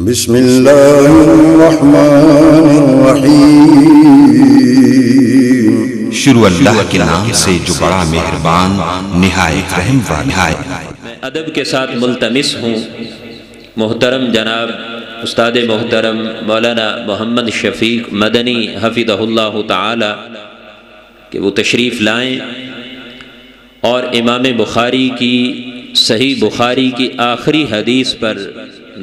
बिस्मिल्लाहिर्रहमानिर्रहीम। शुरू अल्लाह के नाम से जो बड़ा मेहरबान निहायत रहम वाला है। मैं अदब के साथ मुल्तमिस हूँ मोहतरम जनाब उस्ताद मोहतरम मौलाना मोहम्मद शफीक मदनी हफिज़हुल्लाह ताला कि वो तशरीफ़ लाएँ और इमाम बुखारी की सही बुखारी की आखिरी हदीस पर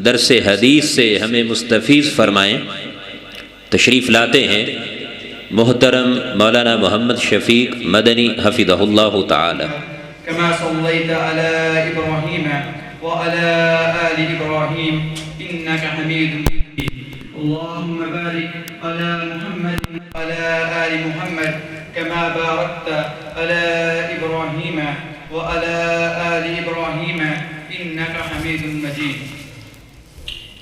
दरस हदीस से हमें मुस्तफ़ीज़ फ़रमाएँ। तशरीफ़ लाते हैं मोहतरम मौलाना मोहम्मद शफीक मदनी हफिज़हुल्लाह ताला। कमा सल्लैत अला इब्राहीम व अला आलि इब्राहीम इन्नका हमीदुम मजीद। अल्लाहुम्मा बारिक अला मुहम्मद व अला आलि मुहम्मद कमा बारकत अला इब्राहीम व अला आलि इब्राहीम इन्नका हमीदुम मजीद।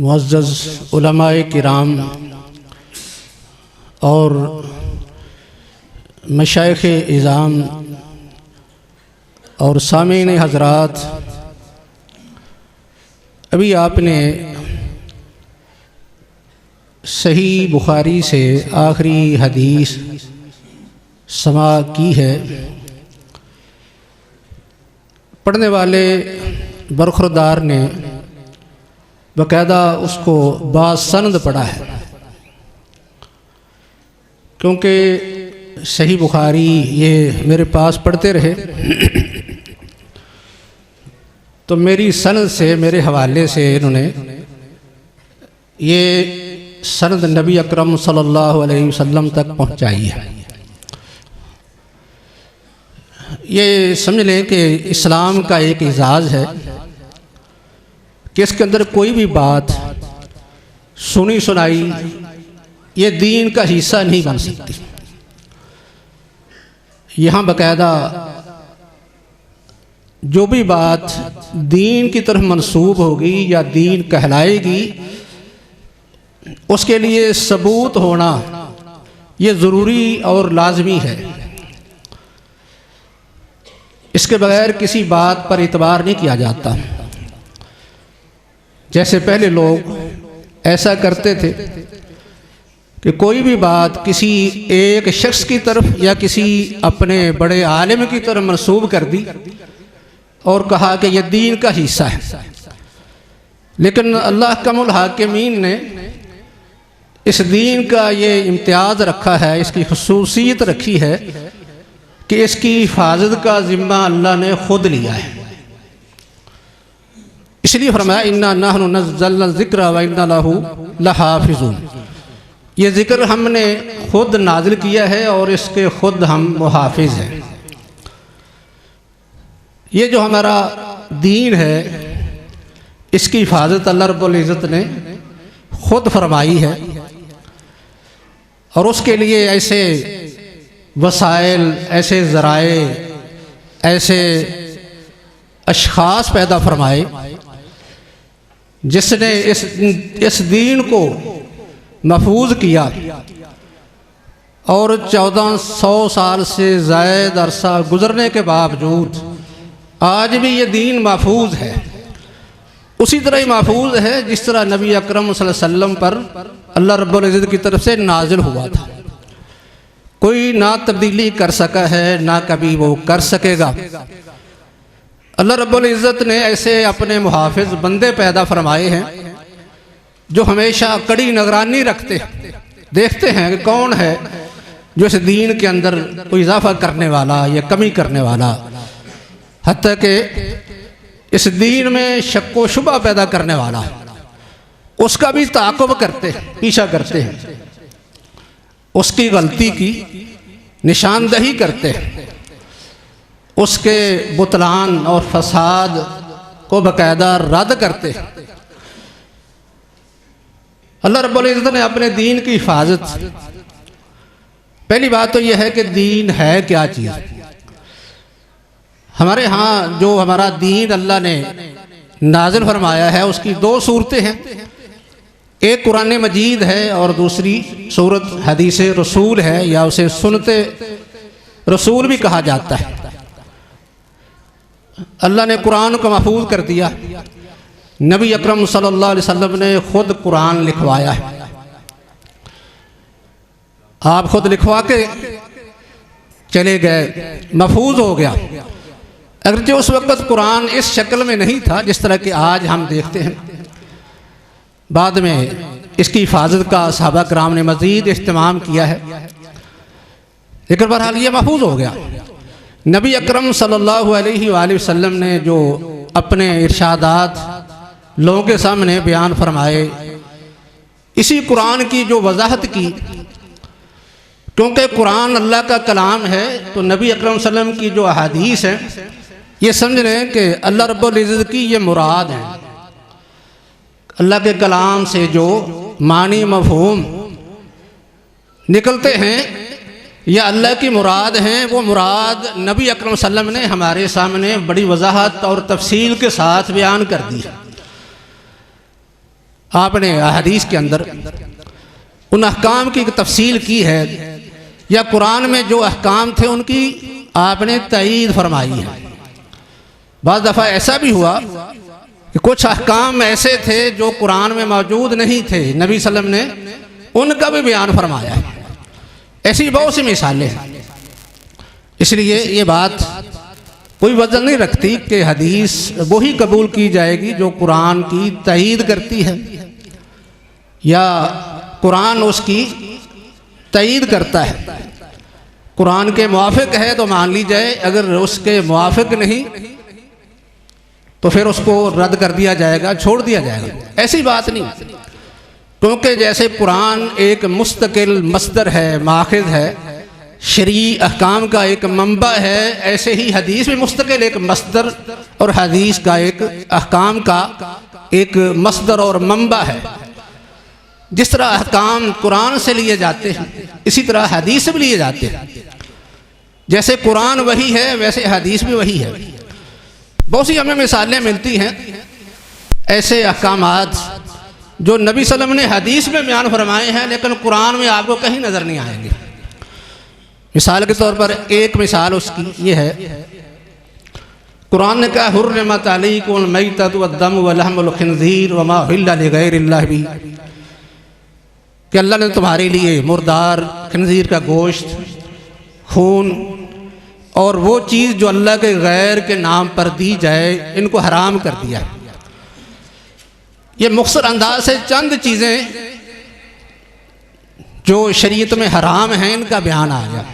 मुअज़्ज़ज़ उलमाए किराम और मशाइख़ इज़ाम और सामीन हज़रात, अभी आपने सही बुखारी से आखिरी हदीस समा की है। पढ़ने वाले बरखुरदार ने बाकायदा उसको बासनद पढ़ा है, क्योंकि सही बुखारी ये मेरे पास पढ़ते रहे तो मेरी सनद से, मेरे हवाले से इन्होंने ये सनद नबी अकरम सल्लल्लाहु अलैहि वसल्लम तक पहुँचाई है। ये समझ लें कि इस्लाम का एक एजाज़ है कि इसके अंदर कोई भी बात सुनी सुनाई ये दीन का हिस्सा नहीं बन सकती। यहाँ बाकायदा जो भी बात दीन की तरफ मंसूब होगी या दीन कहलाएगी, उसके लिए सबूत होना ये ज़रूरी और लाजमी है। इसके बगैर किसी बात पर इतबार नहीं किया जाता। जैसे पहले लोग ऐसा करते थे कि कोई भी बात किसी एक शख्स की तरफ या किसी अपने बड़े आलिम की तरफ मंसूब कर दी और कहा कि यह दीन का हिस्सा है। लेकिन अल्लाह कमुल हाकिमीन ने इस दीन का ये इम्तियाज़ रखा है, इसकी खुसूसियत रखी है कि इसकी हिफाजत का ज़िम्मा अल्लाह ने खुद लिया है। इसलिए फरमाया इन्ना नहनु नज़्ज़लना ज़िक्र व इन्ना लहू लहाफ़िज़ून। ये ज़िक्र हमने खुद नाजिल किया है और इसके खुद हम मुहाफ़िज़ हैं। ये जो हमारा दीन है, इसकी हिफाजत अल्लाह रब्बुल इज़्ज़त ने खुद फरमाई है और उसके लिए ऐसे वसाइल, ऐसे ज़राए, ऐसे अशख़ास पैदा फरमाए जिसने इस दीन को महफूज किया और 1400 साल से ज़ायद अरसा गुज़रने के बावजूद आज भी ये दीन महफूज है। उसी तरह ही महफूज है जिस तरह नबी अकरम सल्लल्लाहु अलैहि वसल्लम पर अल्लाह रब्बुल इज़्ज़त की तरफ से नाजिल हुआ था। कोई ना तब्दीली कर सका है, ना कभी वो कर सकेगा। अल्लाह रब्बुल इज़्ज़त ने ऐसे अपने मुहाफ़िज़ बंदे पैदा फरमाए हैं जो हमेशा कड़ी निगरानी रखते हैं, देखते हैं कि कौन है जो इस दीन के अंदर कोई इजाफा करने वाला या कमी करने वाला, हत्ता कि इस दीन में शक व शुबा पैदा करने वाला, उसका भी ताक़ुब करते हैं, पीछा करते हैं, उसकी गलती की निशानदही करते हैं, उसके बुतलान और फसाद को बाकायदा रद्द करते हैं। अल्लाह रब्बुल इज़्ज़त ने अपने दीन की हिफाजत, पहली बात तो यह है कि दीन है क्या चीज़। हमारे यहाँ जो हमारा दीन अल्लाह ने नाज़िल फरमाया है उसकी दो सूरतें हैं, एक कुरान मजीद है और दूसरी सूरत हदीस रसूल है या उसे सुनते रसूल भी कहा जाता है। अल्लाह ने कुरान को महफूज कर दिया, नबी अकरम सल्लल्लाहु अलैहि वसल्लम ने खुद कुरान लिखवाया है। आप खुद लिखवा के चले गए, महफूज हो गया। अगरचे उस वक़्त कुरान इस शक्ल में नहीं था जिस तरह के आज हम देखते हैं। बाद में इसकी हिफाजत का सहाबा कराम ने मज़ीद इस्तेमाम किया है, लेकिन बहरहाल ये महफूज हो गया। नबी अकरम सल्लल्लाहु अलैहि वसल्लम ने जो अपने इरशादात लोगों के सामने बयान फरमाए, इसी कुरान की जो वजाहत की, क्योंकि कुरान अल्लाह का कलाम है तो नबी अकरम सल्लल्लाहु अलैहि वसल्लम की जो अहादीस है ये समझ लें कि अल्लाह रब्बुल इज़्ज़त की ये मुराद है। अल्लाह के कलाम से जो मानी मफ़हूम निकलते हैं या अल्लाह की मुराद हैं, वो मुराद नबी अकरम सल्लल्लाहु अलैहि वसल्लम ने हमारे सामने बड़ी वजाहत और तफसील के साथ बयान कर दी है। आपने अहादीस के अंदर उन अहकाम की तफसील की है या कुरान में जो अहकाम थे उनकी आपने तईद फरमाई है। बाज़ दफ़ा ऐसा भी हुआ कि कुछ अहकाम ऐसे थे जो कुरान में मौजूद नहीं थे, नबी सल्लल्लाहु अलैहि वसल्लम ने उनका भी बयान फरमाया है। ऐसी बहुत सी मिसालें हैं। इसलिए ये बात कोई वजन नहीं रखती कि हदीस वही कबूल की जाएगी जो कुरान की तईद करती है या कुरान उसकी तईद करता है। कुरान के मुआफिक है तो मान ली जाए, अगर उसके मुआफिक नहीं तो फिर उसको रद्द कर दिया जाएगा, छोड़ दिया जाएगा। ऐसी बात नहीं, क्योंकि जैसे कुरान एक मुस्तकिल मस्दर है, माखिज़ है, शरई अहकाम का एक मंबा है, ऐसे ही हदीस भी मुस्तकिल एक मस्दर और हदीस का एक अहकाम का एक मस्दर और मंबा है। जिस तरह अहकाम कुरान से लिए जाते हैं इसी तरह हदीस से भी लिए जाते हैं। जैसे कुरान वही है वैसे हदीस भी वही है। बहुत सी हमें मिसालें मिलती हैं ऐसे अहकामात जो नबी सल्लल्लाहु अलैहि वसल्लम ने हदीस में बयान फरमाए हैं लेकिन कुरान में आपको कहीं नज़र नहीं आएंगे। मिसाल के तौर पर एक मिसाल उसकी ये है, कुरान ने कहा हुर्रिमत अलैकुमुल मैततु वद्दमु वलहमुल खिंज़ीर वमा उहिल्ला लिगैरिल्लाहि बिही, कि अल्लाह ने तुम्हारे लिए मुर्दार, खिंज़ीर का गोश्त, खून और वो चीज़ जो अल्लाह के गैर के नाम पर दी जाए इनको हराम कर दिया है। ये मुख्तसर अंदाज से चंद चीज़ें जो शरीयत में हराम हैं इनका बयान आ गया।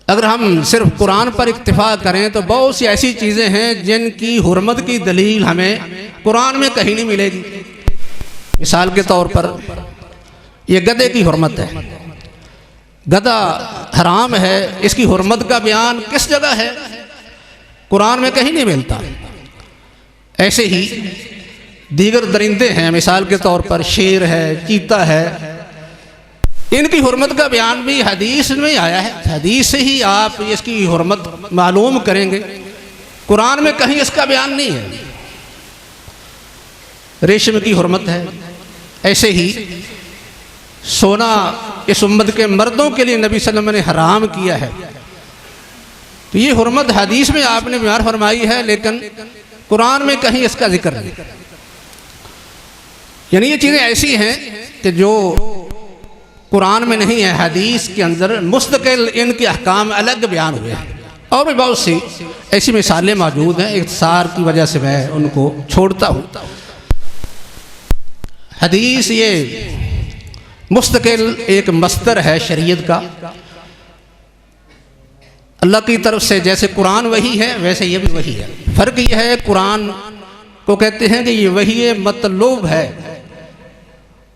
अगर हम सिर्फ कुरान पर इक्तिफा करें तो बहुत सी ऐसी चीज़ें हैं जिनकी हुर्मत की दलील हमें कुरान में कहीं नहीं मिलेगी। मिसाल के तौर पर यह गधे की हुर्मत है, गधा हराम है, इसकी हुर्मत का बयान किस जगह है? कुरान में कहीं नहीं मिलता। ऐसे ही दीगर दरिंदे हैं, मिसाल के तौर पर शेर है, चीता है, इनकी हुर्मत का बयान भी हदीस में आया है। हदीस से ही आप इसकी हुर्मत मालूम करेंगे, कुरान में कहीं इसका बयान नहीं है। रेशम की हुर्मत है। ऐसे ही सोना इस उम्मत के मर्दों के लिए नबी सल्लल्लाहु अलैहि वसल्लम ने हराम किया है। तो ये हुर्मत हदीस में आपने बयान फरमाई है लेकिन कुरान में कहीं इसका जिक्र नहीं। यानी ये चीज़ें ऐसी हैं कि जो कुरान में नहीं है, हदीस के अंदर मुस्तकिल इनके अहकाम अलग बयान हुए हैं। और भी बहुत सी ऐसी मिसालें मौजूद हैं, इख्तिसार की वजह से मैं उनको छोड़ता हूँ। हदीस ये मुस्तकिल एक मस्तर है शरीयत का। अल्लाह की तरफ से जैसे कुरान वही है वैसे ये भी वही है। फ़र्क ये है, कुरान को कहते हैं कि ये वही मतलूब है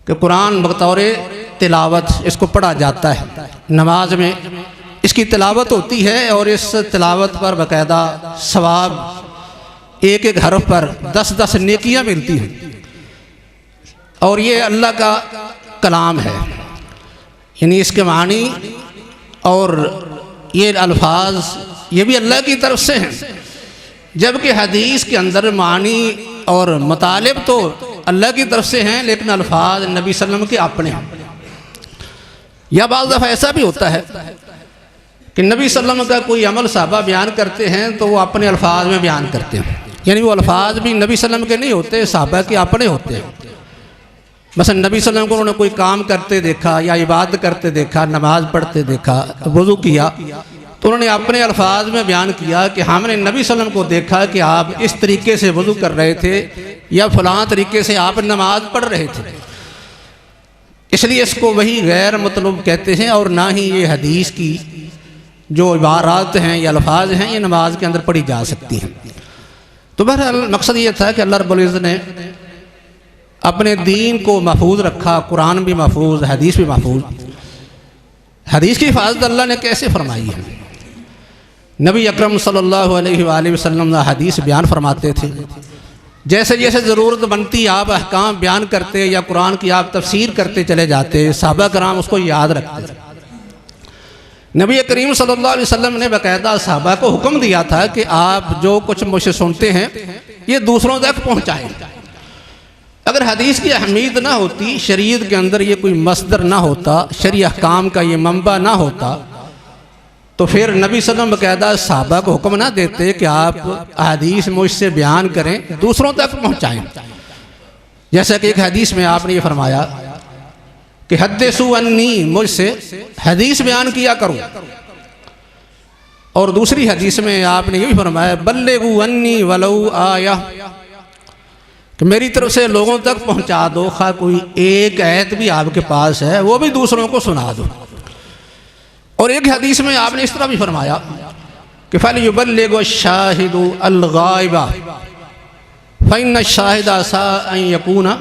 कि कुरान बतौर तिलावत इसको पढ़ा जाता है। नमाज में इसकी तिलावत होती है और इस तिलावत पर बाकायदा सवाब एक एक हरफ पर 10-10 नेकियां मिलती हैं। और ये अल्लाह का कलाम है, यानी इसके मानी और ये अल्फाज ये भी अल्लाह की तरफ से हैं। जबकि हदीस के अंदर मानी और मतालिब तो अल्लाह की तरफ से हैं लेकिन अल्फाज नबी सल्लल्लाहु अलैहि वसल्लम के अपने हैं। या बाज़ दफ़ा ऐसा भी होता है कि नबी सल्लल्लाहु अलैहि वसल्लम का कोई अमल सहाबा बयान करते हैं तो वो अपने अल्फाज में बयान करते हैं, यानी वो अल्फाज भी नबी सल्लल्लाहु अलैहि वसल्लम के नहीं होते, सहाबा के अपने होते हैं। मसलन नबी सल्लल्लाहु अलैहि वसल्लम को उन्होंने कोई काम करते देखा या इबादत करते देखा, नमाज पढ़ते देखा, वज़ू किया, तो उन्होंने अपने अल्फाज में बयान किया कि हमने नबी सल्लल्लाहु अलैहि वसल्लम को देखा कि आप इस तरीके से वज़ू कर रहे थे या फलां तरीके से आप नमाज पढ़ रहे थे। इसलिए इसको वही गैर मतलब कहते हैं और ना ही ये हदीस की जो इबारात हैं या अल्फाज हैं ये नमाज के अंदर पढ़ी जा सकती हैं। तो बहरहाल मकसद ये था कि अल्लाह रब्बुल इज़्ज़त ने अपने दीन को महफूज रखा, कुरान भी महफूज, हदीस भी महफूज। हदीस की हिफाजत अल्लाह ने कैसे फरमाई है? नबी अकरम सल्लल्लाहु अलैहि वसल्लम हदीस बयान फरमाते थे, जैसे जैसे ज़रूरत बनती आप अहकाम बयान करते या कुरान की आप तफसीर करते चले जाते, सहाबा कराम उसको याद रखते। नबी करीम सल्लल्लाहु अलैहि वसल्लम ने बाकायदा सहाबा को हुक्म दिया था कि आप जो कुछ मुझसे सुनते हैं ये दूसरों तक पहुँचाएँ। अगर हदीस की अहमियत ना होती, शरीयत के अंदर ये कोई मसदर ना होता, शरई अहकाम का ये मंबा ना होता, तो फिर नबी सल्लल्लाहु अलैहि वसल्लम बाकायदा सहाबा को हुक्म ना देते कि आप हदीस मुझसे बयान करें, दूसरों तक पहुँचाएँ। जैसा कि एक हदीस में आपने ये फरमाया कि हद्दिसू अन्नी, मुझसे हदीस बयान किया करो। और दूसरी हदीस में आपने ये भी फरमाया बल्लिगू अन्नी वलौ आया, कि मेरी तरफ से लोगों तक पहुंचा दो, खा कोई एक आयत भी आपके पास है वो भी दूसरों को सुना दो। और एक हदीस में आपने इस तरह भी फरमाया कि फलयुबल्लिगु शाहिदु अल-गाइबा फइन्न शाहिदा सा अन यकूना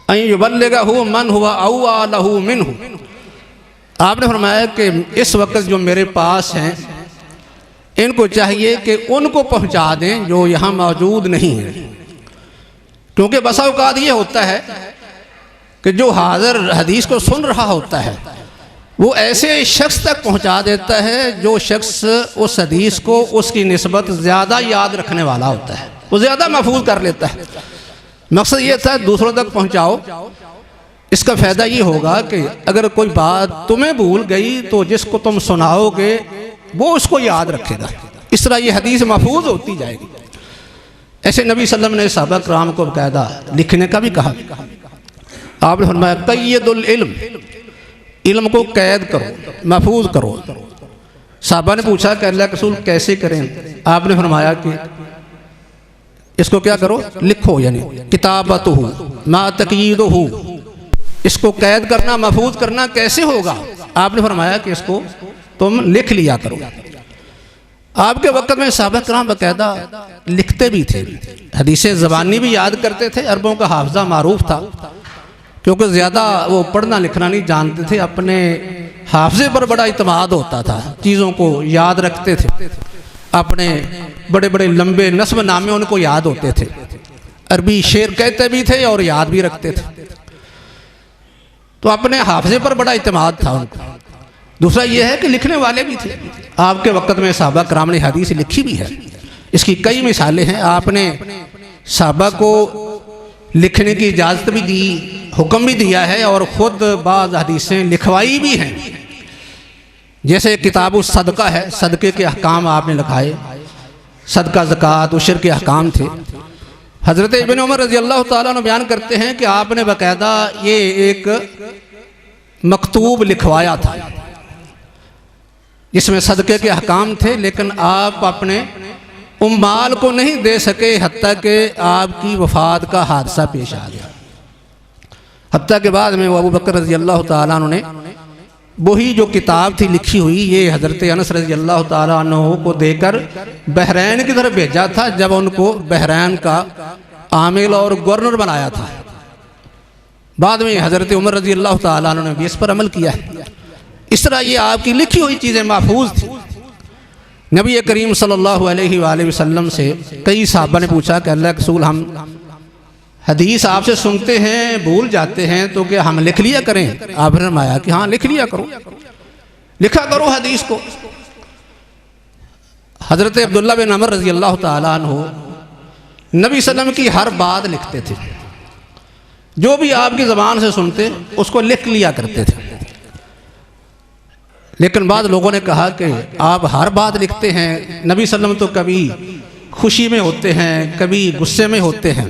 अन युबल्लिगहु मन हुवा औआ लहू मिन्हु। आपने फरमाया कि इस वक्त जो मेरे पास हैं इनको चाहिए कि उनको पहुंचा दें जो यहाँ मौजूद नहीं है, क्योंकि बसा औकात ये होता है कि जो हाजिर हदीस को सुन रहा होता है वो ऐसे शख्स तक पहुंचा देता है जो शख्स उस हदीस को उसकी निस्बत ज़्यादा याद रखने वाला होता है, वो ज़्यादा महफूज कर लेता है। मकसद ये था दूसरों तक पहुंचाओ। इसका फ़ायदा ये होगा कि अगर कोई बात तुम्हें भूल गई तो जिसको तुम सुनाओगे वो उसको याद रखेगा। इस तरह ये हदीस महफूज होती जाएगी। ऐसे नबी सल्लल्लाहु अलैहि वसल्लम ने सहाबा कराम को बाकायदा लिखने का भी कहा। आपने फरमाया क़य्यदुल इल्म, इल्म को कैद करो, महफूज करो। साहबा ने पूछा कि अल्लाह के रसूल कैसे करें? आपने फरमाया कि इसको क्या करो, लिखो, यानी किताबतुहु मा तक़यीदुहु, इसको कैद करना, महफूज करना कैसे होगा? आपने फरमाया कि इसको तुम लिख लिया करो। आपके वक़्त में सहाबा किराम बाकायदा लिखते भी थे, हदीसें ज़बानी भी याद करते थे। अरबों का हाफ़ज़ा मारूफ था क्योंकि ज़्यादा वो पढ़ना लिखना नहीं जानते थे, अपने हाफ़ज़े पर बड़ा इत्मीनान होता था, चीज़ों को याद रखते थे। अपने बड़े बड़े लंबे नस्ब नामे उनको याद होते थे, अरबी शेर कहते भी थे और याद भी रखते थे, तो अपने हाफ़ज़े पर बड़ा इत्मीनान था उनको। दूसरा यह है कि लिखने वाले भी थे। आपके वक़्त में सहाबा किराम ने हदीस लिखी भी है, इसकी कई मिसालें हैं। आपने सहाबा को लिखने की इजाज़त भी दी, हुक्म भी दिया है और ख़ुद बाज़ हदीसें लिखवाई भी हैं। जैसे किताब सदका है, सदक़े के अहकाम आपने लिखाए, सदका ज़कात उशर के अहकाम थे। हज़रत इब्न उमर रज़ी अल्लाह ताला अन्हु बयान करते हैं कि आपने बाकायदा ये एक मकतूब लिखवाया था जिसमें सदक़े के अहकाम थे, लेकिन आप अपने उम्माल को नहीं दे सके हत्ता कि आपकी वफ़ात का हादसा पेश आ गया। हत्ता के बाद में वो अबू बकर रज़ी अल्लाह ताला अन्हु ने वही जो किताब थी लिखी हुई, ये हज़रत अनस रज़ी अल्लाह ताला अन्हु को देकर बहरैन की तरफ भेजा था, जब उनको बहरैन का आमिल और गवर्नर बनाया था। बाद में हज़रत उमर रज़ी अल्लाह ताला अन्हु ने भी इस पर अमल किया है। इस तरह ये आपकी लिखी हुई चीज़ें महफूज थी। नबी करीम सल्लल्लाहु अलैहि वसल्लम से कई साहबा ने पूछा कि अल्लाह के रसूल, हम हदीस आपसे सुनते हैं, भूल जाते हैं, तो क्या हम लिख लिया करें? आपने फरमाया कि हाँ, लिख लिया करो, लिखा करो हदीस को। हज़रत अब्दुल्ला बिन अमर रज़ी अल्लाह ताला अन्हु नबी सल्लम की हर बात लिखते थे, जो भी आपकी ज़बान से सुनते उसको लिख लिया करते थे। लेकिन बाद लोगों ने कहा कि आप हर बात लिखते हैं, नबी सल्लम तो कभी खुशी में होते हैं, कभी गुस्से में होते हैं,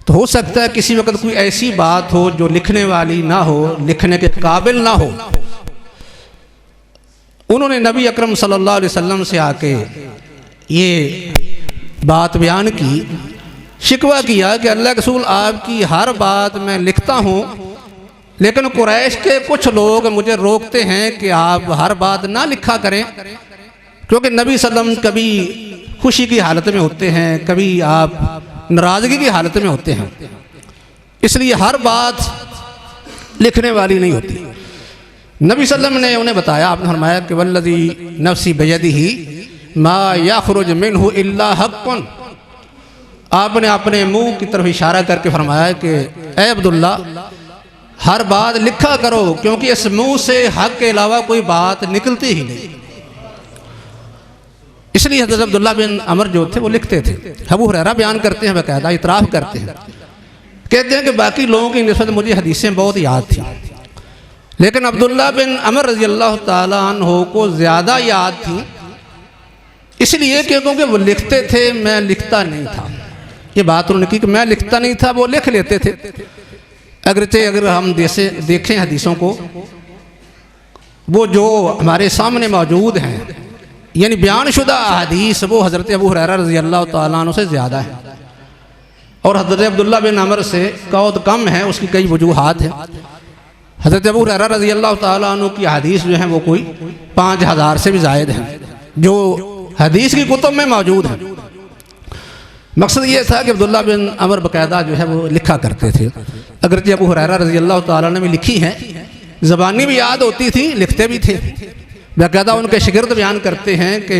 तो हो सकता है किसी वक्त कोई ऐसी बात हो जो लिखने वाली ना हो, लिखने के काबिल ना हो। उन्होंने नबी अकरम सल्लल्लाहु अलैहि वसल्लम से आके ये बात बयान की, शिकवा किया कि अल्लाह के रसूल, आपकी हर बात मैं लिखता हूँ, लेकिन कुरैश के कुछ लोग मुझे रोकते हैं कि आप हर बात ना लिखा करें, क्योंकि नबी सल्लम कभी खुशी की हालत में होते हैं, कभी आप नाराज़गी की हालत में होते हैं, इसलिए हर बात लिखने वाली नहीं होती। नबी सल्लम ने उन्हें बताया, आपने फरमाया कि वल्लज़ी नफ्सी बियदिही मा यख़रुज मिन्हु इल्ला हक़्क़ुन। आपने अपने मुंह की तरफ इशारा करके फरमाया कि ए अब्दुल्ला, हर बात लिखा करो, क्योंकि इस मुंह से हक के अलावा कोई बात निकलती ही नहीं। इसलिए हज़रत अब्दुल्ला बिन अमर जो थे वो लिखते थे। अबू हुरैरा बयान करते हैं, बाकायदा इतराफ़ करते हैं, कहते हैं कि बाकी लोगों की निस्बत मुझे हदीसें बहुत याद थी, लेकिन अब्दुल्ला बिन अमर रज़ी अल्लाह ताला अन्हु को ज़्यादा याद थी, इसलिए क्योंकि वो लिखते थे, मैं लिखता नहीं था। ये बात उन्होंने की कि मैं लिखता नहीं था, वो लिख लेते थे। अगर हम देखें हदीसों को, वो जो हमारे सामने मौजूद हैं, यानी बयानशुदा हदीस, वो हज़रत अबू हुरैरा रज़ी अल्लाह ताला अन्हु से ज़्यादा है, और हज़रत अब्दुल्ला बिन अमर से कौद कम है। उसकी कई वजूहात हैं। हज़रत अबू हुरैरा रज़ी अल्लाह ताला अन्हु की हदीस जो है वो कोई 5000 से भी ज़ायद है, जो हदीस की कुतुब में मौजूद है। मकसद ये था कि अब्दुल्ला बिन अमर बाकायदा जो है वो लिखा करते थे। अगरचे अबू हुरैरा रज़ी अल्लाह ताला ने भी लिखी हैं, ज़बानी भी याद होती थी, लिखते भी थे। बाकायदा उनके शागिर्द बयान करते हैं कि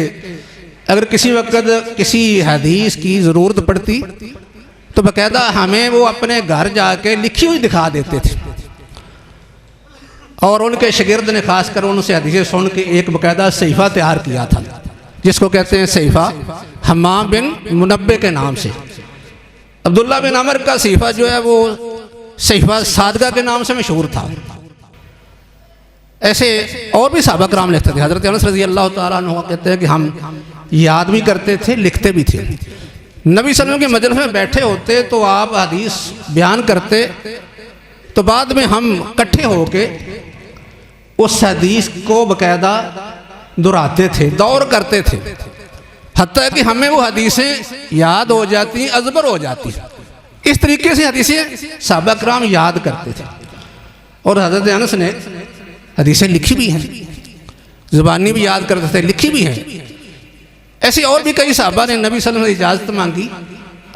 अगर किसी वक्त किसी हदीस की ज़रूरत पड़ती तो बाकायदा हमें वो अपने घर जाके लिखी हुई दिखा देते थे, और उनके शागिर्द ने खासकर उनसे हदीसें सुन के एक बाकायदा सहीफ़ा तैयार किया था, जिसको कहते हैं सहीफ़ा हम्माम बिन मुनब्बे के नाम से। अब्दुल्ला बिन अमर का सहीफ़ा जो है वो सहीफ़ा सादगा के नाम से मशहूर था। ऐसे और भी सहाबा कराम लिखते थे। हज़रत अनस रज़ी अल्लाह तआला अन्हु कहते हैं कि हम याद भी करते थे, लिखते भी थे। नबी सल्लल्लाहु अलैहि वसल्लम के मजलिस में बैठे होते तो आप हदीस बयान करते, तो बाद में हम इकट्ठे होके उस हदीस को बाकायदा दोहराते थे, दौर करते थे, हत्ता कि हमें वो हदीसें याद हो जाती, अज़बर हो जाती। इस तरीके से हदीसें सहाबा कराम याद करते थे। और हज़रत अनस ने हदीसें लिखी भी हैं, ज़ुबानी भी याद करते थे, लिखी भी हैं। ऐसे और भी कई सहाबा ने नबी सल्लल्लाहु अलैहि वसल्लम से इजाज़त मांगी,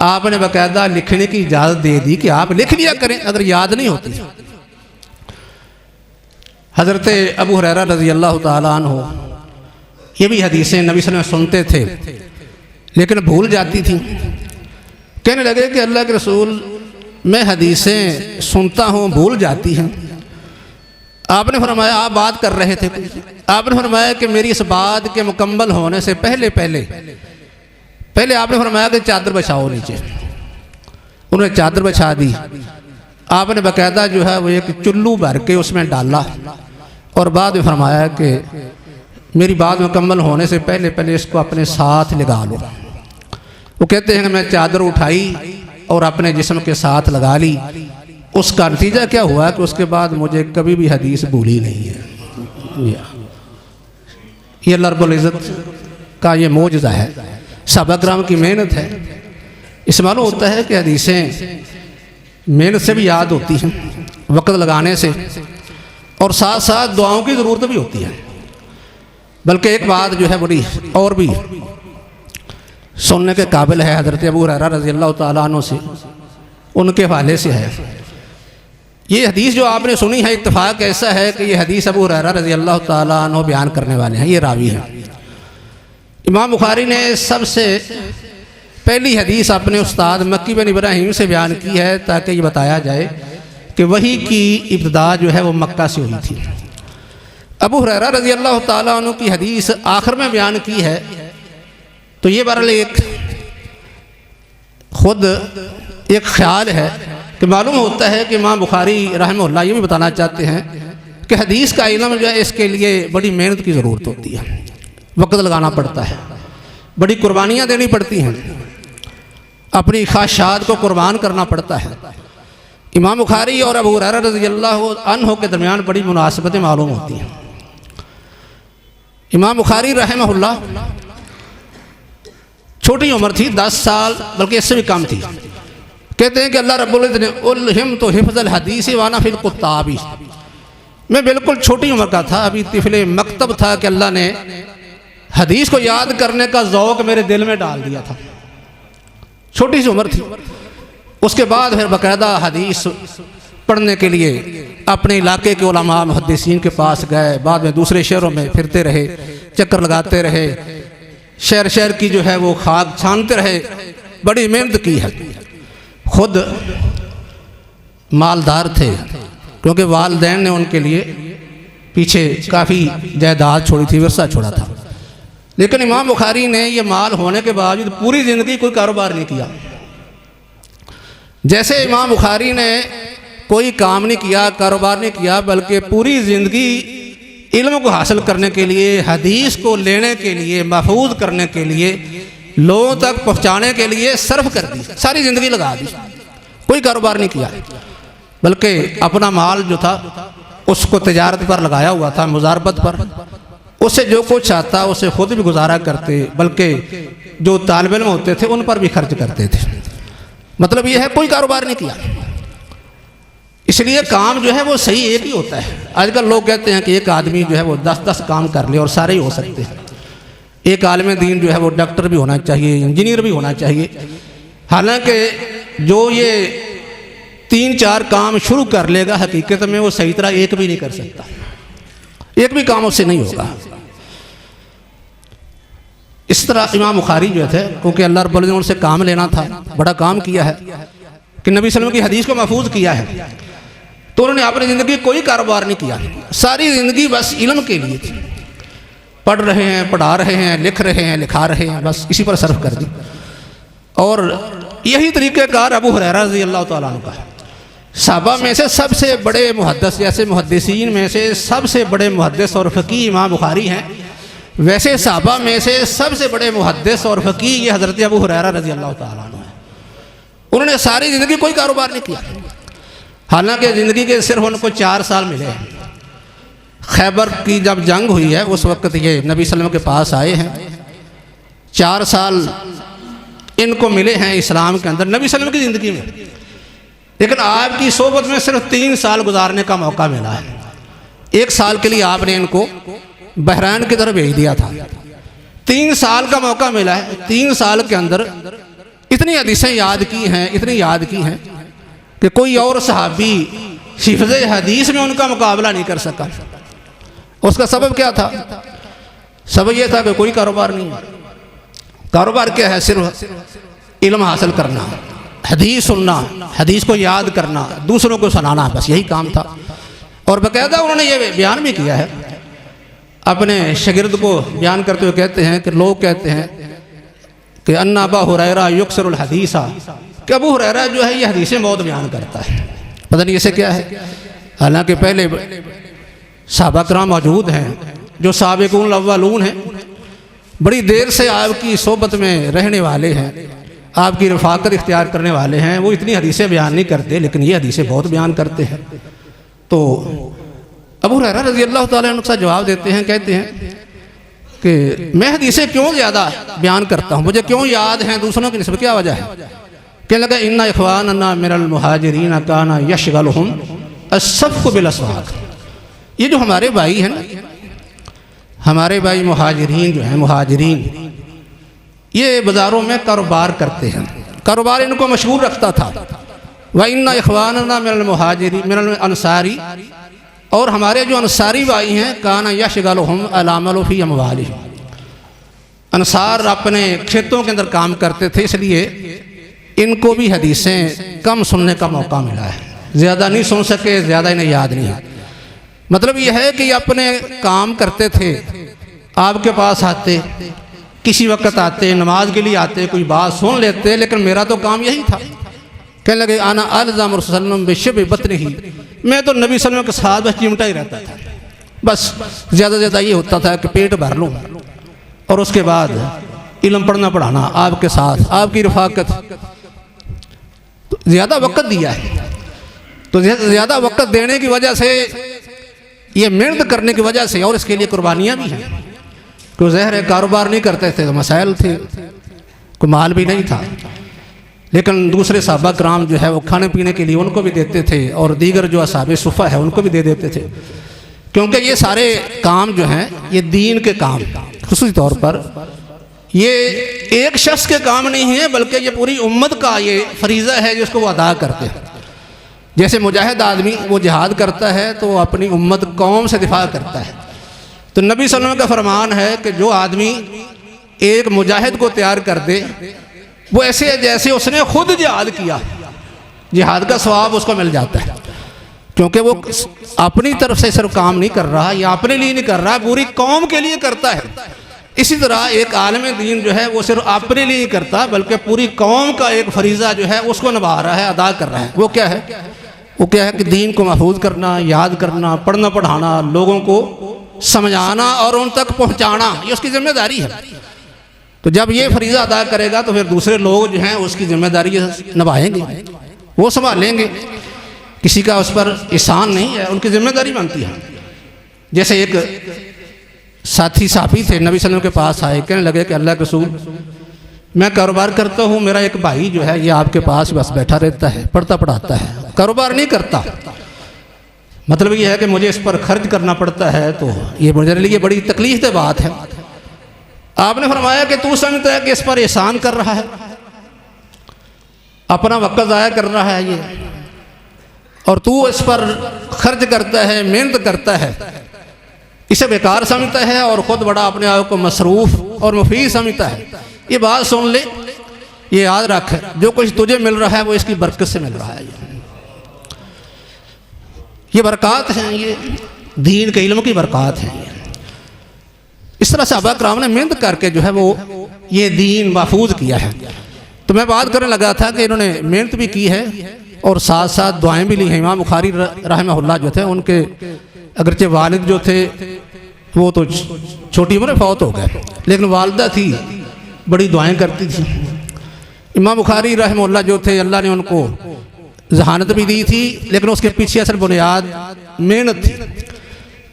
आपने बाकायदा लिखने की इजाज़त दे दी कि आप लिख लिया करें अगर याद नहीं होती। हज़रत अबू हुरैरा रज़ी अल्लाह तआला अन्हु ये भी हदीसें नबी सल्लल्लाहु अलैहि वसल्लम सुनते थे, लेकिन भूल जाती थी। कहने लगे कि अल्लाह के रसूल, मैं हदीसें सुनता हूँ, भूल जाती हैं। आपने फरमाया, आप बात कर रहे थे, आपने फरमाया कि मेरी इस बात के मुकम्मल होने से पहले आपने फरमाया कि चादर बिछाओ नीचे। उन्होंने चादर बिछा दी। आपने बाकायदा जो है वो एक चुल्लू भर के उसमें डाला, और बाद में फरमाया कि मेरी बात मुकम्मल होने से पहले इसको अपने साथ लगा लो। वो कहते हैं कि मैं चादर उठाई और अपने जिस्म के साथ लगा ली। उसका नतीजा क्या हुआ कि उसके बाद मुझे कभी भी हदीस भूली नहीं है। ये अल्लाह रब्बुल इज़्ज़त का ये मौजज़ा है, सहाबा कराम की मेहनत है। इस मालूम होता है कि हदीसें मेहनत से भी याद होती हैं, वक़्त लगाने से, और साथ साथ दुआओं की ज़रूरत भी होती है। बल्कि एक बात जो है बड़ी और भी सुनने के काबिल है, हज़रत अबू हुरैरा रज़ी अल्लाह तआला अन्हु से, उनके हवाले से है। ये हदीस जो आपने सुनी है, इत्तेफाक ऐसा है कि ये हदीस अबू हुरैरा रज़ी अल्लाह तआला अन्हु बयान करने वाले हैं, ये रावी हैं। इमाम बुखारी ने सबसे पहली हदीस अपने उस्ताद मक्की बिन इब्राहीम से बयान की है, ताकि ये बताया जाए कि वही की इब्तिदा जो है वो मक्का से हुई थी। अबू हुरैरा रज़ी अल्लाह तआला अन्हु की हदीस आखिर में बयान की है, तो ये बहरहाल एक खुद एक ख्याल है कि मालूम होता है कि इमाम बुखारी रहमहुल्लाह ये भी बताना चाहते हैं कि हदीस का इल्म जो है इसके लिए बड़ी मेहनत की ज़रूरत होती है, वक़्त लगाना पड़ता है, बड़ी कुर्बानियाँ देनी पड़ती हैं, अपनी ख्वाहिशात को कुर्बान करना पड़ता है। इमाम बुखारी और अबू हुरैरा रज़ी अल्लाह अन्हु के दरमियान बड़ी मुनासिबतें मालूम होती हैं। इमाम बुखारी रहमहुल्लाह छोटी उम्र थी, 10 साल बल्कि इससे भी कम थी। कहते हैं कि अल्लाह रब्बुल इज़्ज़त ने उल्हिम तो हिफ्ज़ुल हदीस वाना फिल कुत्ताबी, मैं बिल्कुल छोटी उम्र का था, अभी तिफले मकतब था कि अल्लाह ने हदीस को याद करने का ज़ौक़ मेरे दिल में डाल दिया था। छोटी सी उम्र थी। उसके बाद फिर बाकायदा हदीस पढ़ने के लिए अपने इलाके के उलमा मुहद्दिसीन के पास गए, बाद में दूसरे शहरों में फिरते रहे, चक्कर लगाते रहे, शहर शहर की जो है वो खाक छानते रहे, बड़ी मेहनत की है। खुद मालदार थे, क्योंकि वालिदैन ने उनके लिए पीछे काफ़ी जायदाद छोड़ी थी, विरसा छोड़ा था। लेकिन इमाम बुखारी ने ये माल होने के बावजूद पूरी ज़िंदगी कोई कारोबार नहीं किया। जैसे इमाम बुखारी ने कोई काम नहीं किया, कारोबार नहीं किया, बल्कि पूरी ज़िंदगी इल्म को हासिल करने के लिए, हदीस को लेने के लिए, महफूज करने के लिए, लोगों तक पहुँचाने के लिए सर्फ कर दी, सारी ज़िंदगी लगा दी। कोई कारोबार नहीं किया, बल्कि अपना माल जो था उसको तिजारत पर लगाया हुआ था, मुजारबत पर। उससे जो कुछ आता उसे खुद भी गुजारा करते, बल्कि जो तालिब इल्म होते थे उन पर भी खर्च करते थे। मतलब ये है कोई कारोबार नहीं किया। इसलिए काम जो है वो सही एक ही होता है। आजकल लोग कहते हैं कि एक आदमी जो है वो 10-10 काम कर ले और सारे ही हो सकते हैं। एक आलिम दीन जो है वो डॉक्टर भी होना चाहिए, इंजीनियर भी होना चाहिए। हालांकि जो ये 3-4 काम शुरू कर लेगा, हकीकत में वो सही तरह एक भी नहीं कर सकता, एक भी काम उससे नहीं होगा। इस तरह इमाम बुखारी जो थे, क्योंकि अल्लाह रब्बुल इज़्ज़त ने उनसे काम लेना था, बड़ा काम किया है कि नबी सल्लल्लाहु अलैहि वसल्लम की हदीस को महफूज किया है, तो उन्होंने अपनी ज़िंदगी कोई कारोबार नहीं किया, सारी ज़िंदगी बस इल्म के लिए थी। पढ़ रहे हैं, पढ़ा रहे हैं, लिख रहे हैं, लिखा रहे हैं, बस इसी पर सर्फ कर दी। और यही तरीक़ेकार अबू हुरैरा रज़ी अल्लाह तआला अन्हु का, सहाबा में से सबसे बड़े मुहद्दिस, जैसे मुहद्दिसीन में से सबसे बड़े मुहद्दिस और फ़क़ीह इमाम बुखारी हैं, वैसे सहाबा में से सबसे बड़े मुहद्दिस और फ़क़ीह ये हज़रत अबू हुरैरा रज़ी अल्लाह तआला अन्हु हैं। उन्होंने सारी ज़िंदगी कोई कारोबार नहीं किया, हालांकि ज़िंदगी के सिर्फ उनको 4 साल मिले हैं। खैबर की जब जंग हुई है उस वक्त ये नबी सल्लल्लाहु अलैहि वसल्लम के पास आए हैं, 4 साल इनको मिले हैं इस्लाम के अंदर नबी सल्लल्लाहु अलैहि वसल्लम की ज़िंदगी में, लेकिन आपकी सोबत में सिर्फ 3 साल गुजारने का मौका मिला है। 1 साल के लिए आपने इनको बहरैन की तरफ भेज दिया था, 3 साल का मौका मिला है। 3 साल के अंदर इतनी हदीसें याद की हैं, इतनी याद की हैं कि कोई और सहाबी हिफ्ज़ हदीस में उनका मुकाबला नहीं कर सका। उसका सबब क्या था? सबब यह था कि कोई कारोबार नहीं है। कारोबार क्या है? सिर्फ इल्म हासिल करना, हदीस सुनना, हदीस को याद करना, दूसरों को सुनाना, बस यही काम था। और बाकायदा उन्होंने ये बयान भी किया है, अपने शागिर्द को बयान करते हुए कहते हैं कि लोग कहते हैं कि अन्ना अबा हुरैरा युक्सिरुल हदीसा, कि अबू हुरैरा जो है ये हदीसें बहुत बयान करता है। पता नहीं इसे क्या है। हालांकि पहले सहाबा किराम मौजूद हैं जो साबिक़ून अव्वलून हैं, बड़ी देर से आपकी सोबत में रहने वाले हैं, आपकी रफ़ाकत इख्तियार करने वाले हैं, वो इतनी हदीसें बयान नहीं करते, लेकिन ये हदीसें बहुत बयान करते हैं। तो अबू हुरैरा रज़ी अल्लाह तआला अन्हु का जवाब देते हैं, कहते हैं कि मैं हदीसें क्यों ज़्यादा बयान करता हूँ, मुझे क्यों याद हैं दूसरों की निस्बत, क्या वजह है? कहने लगा इन्ना इख़वानना मिनल मुहाजिरीन काना यशगलहुम अस्सफ़्क़ु बिल अस्वाक़, ये जो हमारे भाई हैं ना, हमारे भाई मुहाजिरीन जो हैं, मुहाजिरीन ये बाज़ारों में कारोबार करते हैं, कारोबार इनको मशगूल रखता था। व इन्ना इख़वानना मिनल मुहाजिरीन मिनल अंसारी, और हमारे जो अंसारी भाई हैं काना यशगलहुम अल-अमलु फ़ी अमवालिहिम, अंसार अपने खेतों के अंदर काम करते थे, इसलिए इनको भी हदीसें कम सुनने का मौका मिला है, ज़्यादा नहीं सुन सके, ज़्यादा इन्हें याद नहीं है। मतलब यह है कि अपने काम करते थे, आपके पास आते, किसी वक्त आते, नमाज के लिए आते, कोई बात सुन लेते, लेकिन मेरा तो काम यही था। कहने लगे आना अल्ज़म रसूलुल्लाह बिशब बत्निही, मैं तो नबी सल्लल्लाहु अलैहि वसल्लम के साथ बस चिमटा ही रहता था, बस ज़्यादा ज़्यादा ये होता था कि पेट भर लूँ, और उसके बाद इल्म पढ़ना पढ़ाना आपके साथ, आपकी रफ़ाकत, तो ज़्यादा वक़्त दिया है। तो ज़्यादा वक़्त देने की वजह से, ये मेहनत करने की वजह से, और इसके लिए कुर्बानियाँ भी हैं, कोई ज़ाहिर है कारोबार नहीं करते थे तो मसाइल थे, कोई माल भी नहीं था, लेकिन दूसरे सहाबा किराम जो है वो खाने पीने के लिए उनको भी देते थे, और दीगर जो असहाबे सुफ़ा है उनको भी दे देते थे, क्योंकि ये सारे काम जो हैं ये दीन के काम, ख़ुसूसी तौर पर ये एक शख्स के काम नहीं है, बल्कि ये पूरी उम्मत का ये फरीज़ा है जिसको वो अदा करते हैं। जैसे मुजाहिद आदमी वो जिहाद करता है तो अपनी उम्मत कौम से दिफा करता है, तो नबी सल्लल्लाहु अलैहि वसल्लम का फरमान है कि जो आदमी एक मुजाहिद को तैयार कर दे, वो ऐसे जैसे उसने खुद जिहाद किया, जिहाद का सवाब उसको मिल जाता है, क्योंकि वो अपनी तरफ से सिर्फ काम नहीं कर रहा या अपने लिए नहीं कर रहा, पूरी कौम के लिए करता है। इसी तरह एक आलिम दीन जो है वो सिर्फ अपने लिए नहीं करता, बल्कि पूरी कौम का एक फरीज़ा जो है उसको निभा रहा है, अदा कर रहा है। वो क्या है? वो क्या है कि दीन को महफूज करना, याद करना, पढ़ना पढ़ाना, लोगों को समझाना और उन तक पहुँचाना, ये उसकी जिम्मेदारी है। तो जब ये फरीज़ा अदा करेगा तो फिर दूसरे लोग जो हैं उसकी जिम्मेदारी निभाएंगे, वो संभालेंगे, किसी का उस पर एहसान नहीं है, उनकी जिम्मेदारी बनती है। जैसे एक साथी साफी थे, नबी सल्लल्लाहु अलैहि वसल्लम के पास आए, कहने लगे कि अल्लाह के रसूल, मैं कारोबार करता हूँ, मेरा एक भाई जो है ये आपके पास बस बैठा रहता है, पढ़ता पढ़ाता है, कारोबार नहीं करता, मतलब ये है कि मुझे इस पर खर्च करना पड़ता है, तो ये मेरे लिए बड़ी तकलीफ दे बात है। आपने फरमाया कि तू समझता है कि इस पर एहसान कर रहा है, अपना वक़्त ज़ाया कर रहा है ये, और तू इस पर खर्च करता है, मेहनत करता है, इसे बेकार समझता है और ख़ुद बड़ा अपने आप को मसरूफ़ और मुफीद समझता है। ये बात सुन ले, ये याद रख, जो कुछ तुझे मिल रहा है वो इसकी बरकत से मिल रहा है। ये बरक़ात हैं, ये दीन के इल्म की बरक़ात हैं। इस तरह सहाबा कराम ने मेहनत करके जो है वो ये दीन महफूज किया है। तो मैं बात करने लगा था कि इन्होंने मेहनत भी की है और साथ साथ दुआएं भी ली हैं। इमाम बुखारी रहमहुल्लाह जो थे, उनके अगरचे वालिद जो थे वो तो छोटी उम्र में फौत हो गए, लेकिन वालदा थी, बड़ी दुआएं करती थी। इमाम बुखारी रहमहुल्लाह जो थे, अल्लाह ने उनको जहानत भी दी थी, लेकिन उसके पीछे असल बुनियाद मेहनत थी।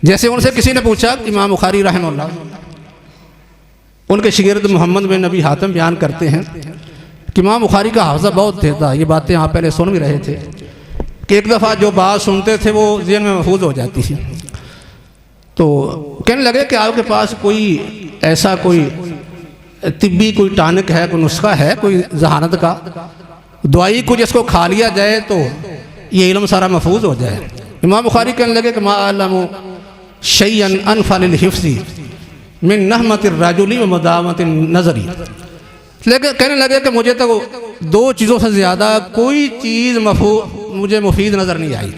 जैसे उनसे किसी ने पूछा, इमाम बुखारी रहमहुल्लाह, उनके शागिर्द मोहम्मद बिन नबी हातिम बयान करते हैं कि इमाम बुखारी का हाफ़ज़ा बहुत तेज़ था। ये बातें आप पहले सुन भी रहे थे कि एक दफ़ा जो बात सुनते थे वो ज़हन में महफूज हो जाती थी। तो कहने लगे कि आपके पास कोई ऐसा कोई तिब्बी कोई टानिक है, कोई नुस्खा है, कोई जहानत का दवाई को जिसको खा लिया जाए तो ये इल्म सारा महफूज हो जाए। इमाम बुखारी कहने लगे कि माअलमु शैअन अनफलिल हिफ्ज़ी मिन नहमतिर रजुली व मदामतिन नज़री। लेकिन कहने लगे कि मुझे तो दो चीज़ों से ज़्यादा कोई चीज़ मुझे मुफीद नज़र नहीं आई।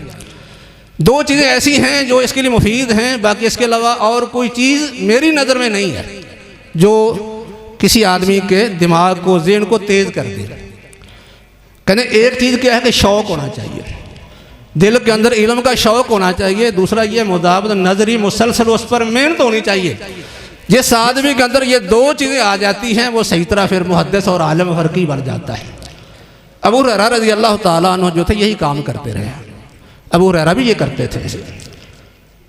दो चीज़ें ऐसी हैं जो इसके लिए मुफीद हैं, बाकी इसके अलावा और कोई चीज़ मेरी नज़र में नहीं है जो किसी आदमी के दिमाग को, ज़हन को तेज़ कर दे। कहने एक चीज़ क्या है कि शौक़ होना चाहिए, दिल के अंदर इल्म का शौक़ होना चाहिए। दूसरा ये मुदाबत नज़री मुसलसल उस पर मेहनत होनी चाहिए। जिस आदमी के अंदर ये दो चीज़ें आ जाती हैं वो सही तरह फिर मुहद्दिस और आलिम फ़र्की बन जाता है। अबू हुरैरा रज़ी अल्लाह ताला अन्हु जो थे यही काम करते रहे। अबू हुरैरा भी ये करते थे।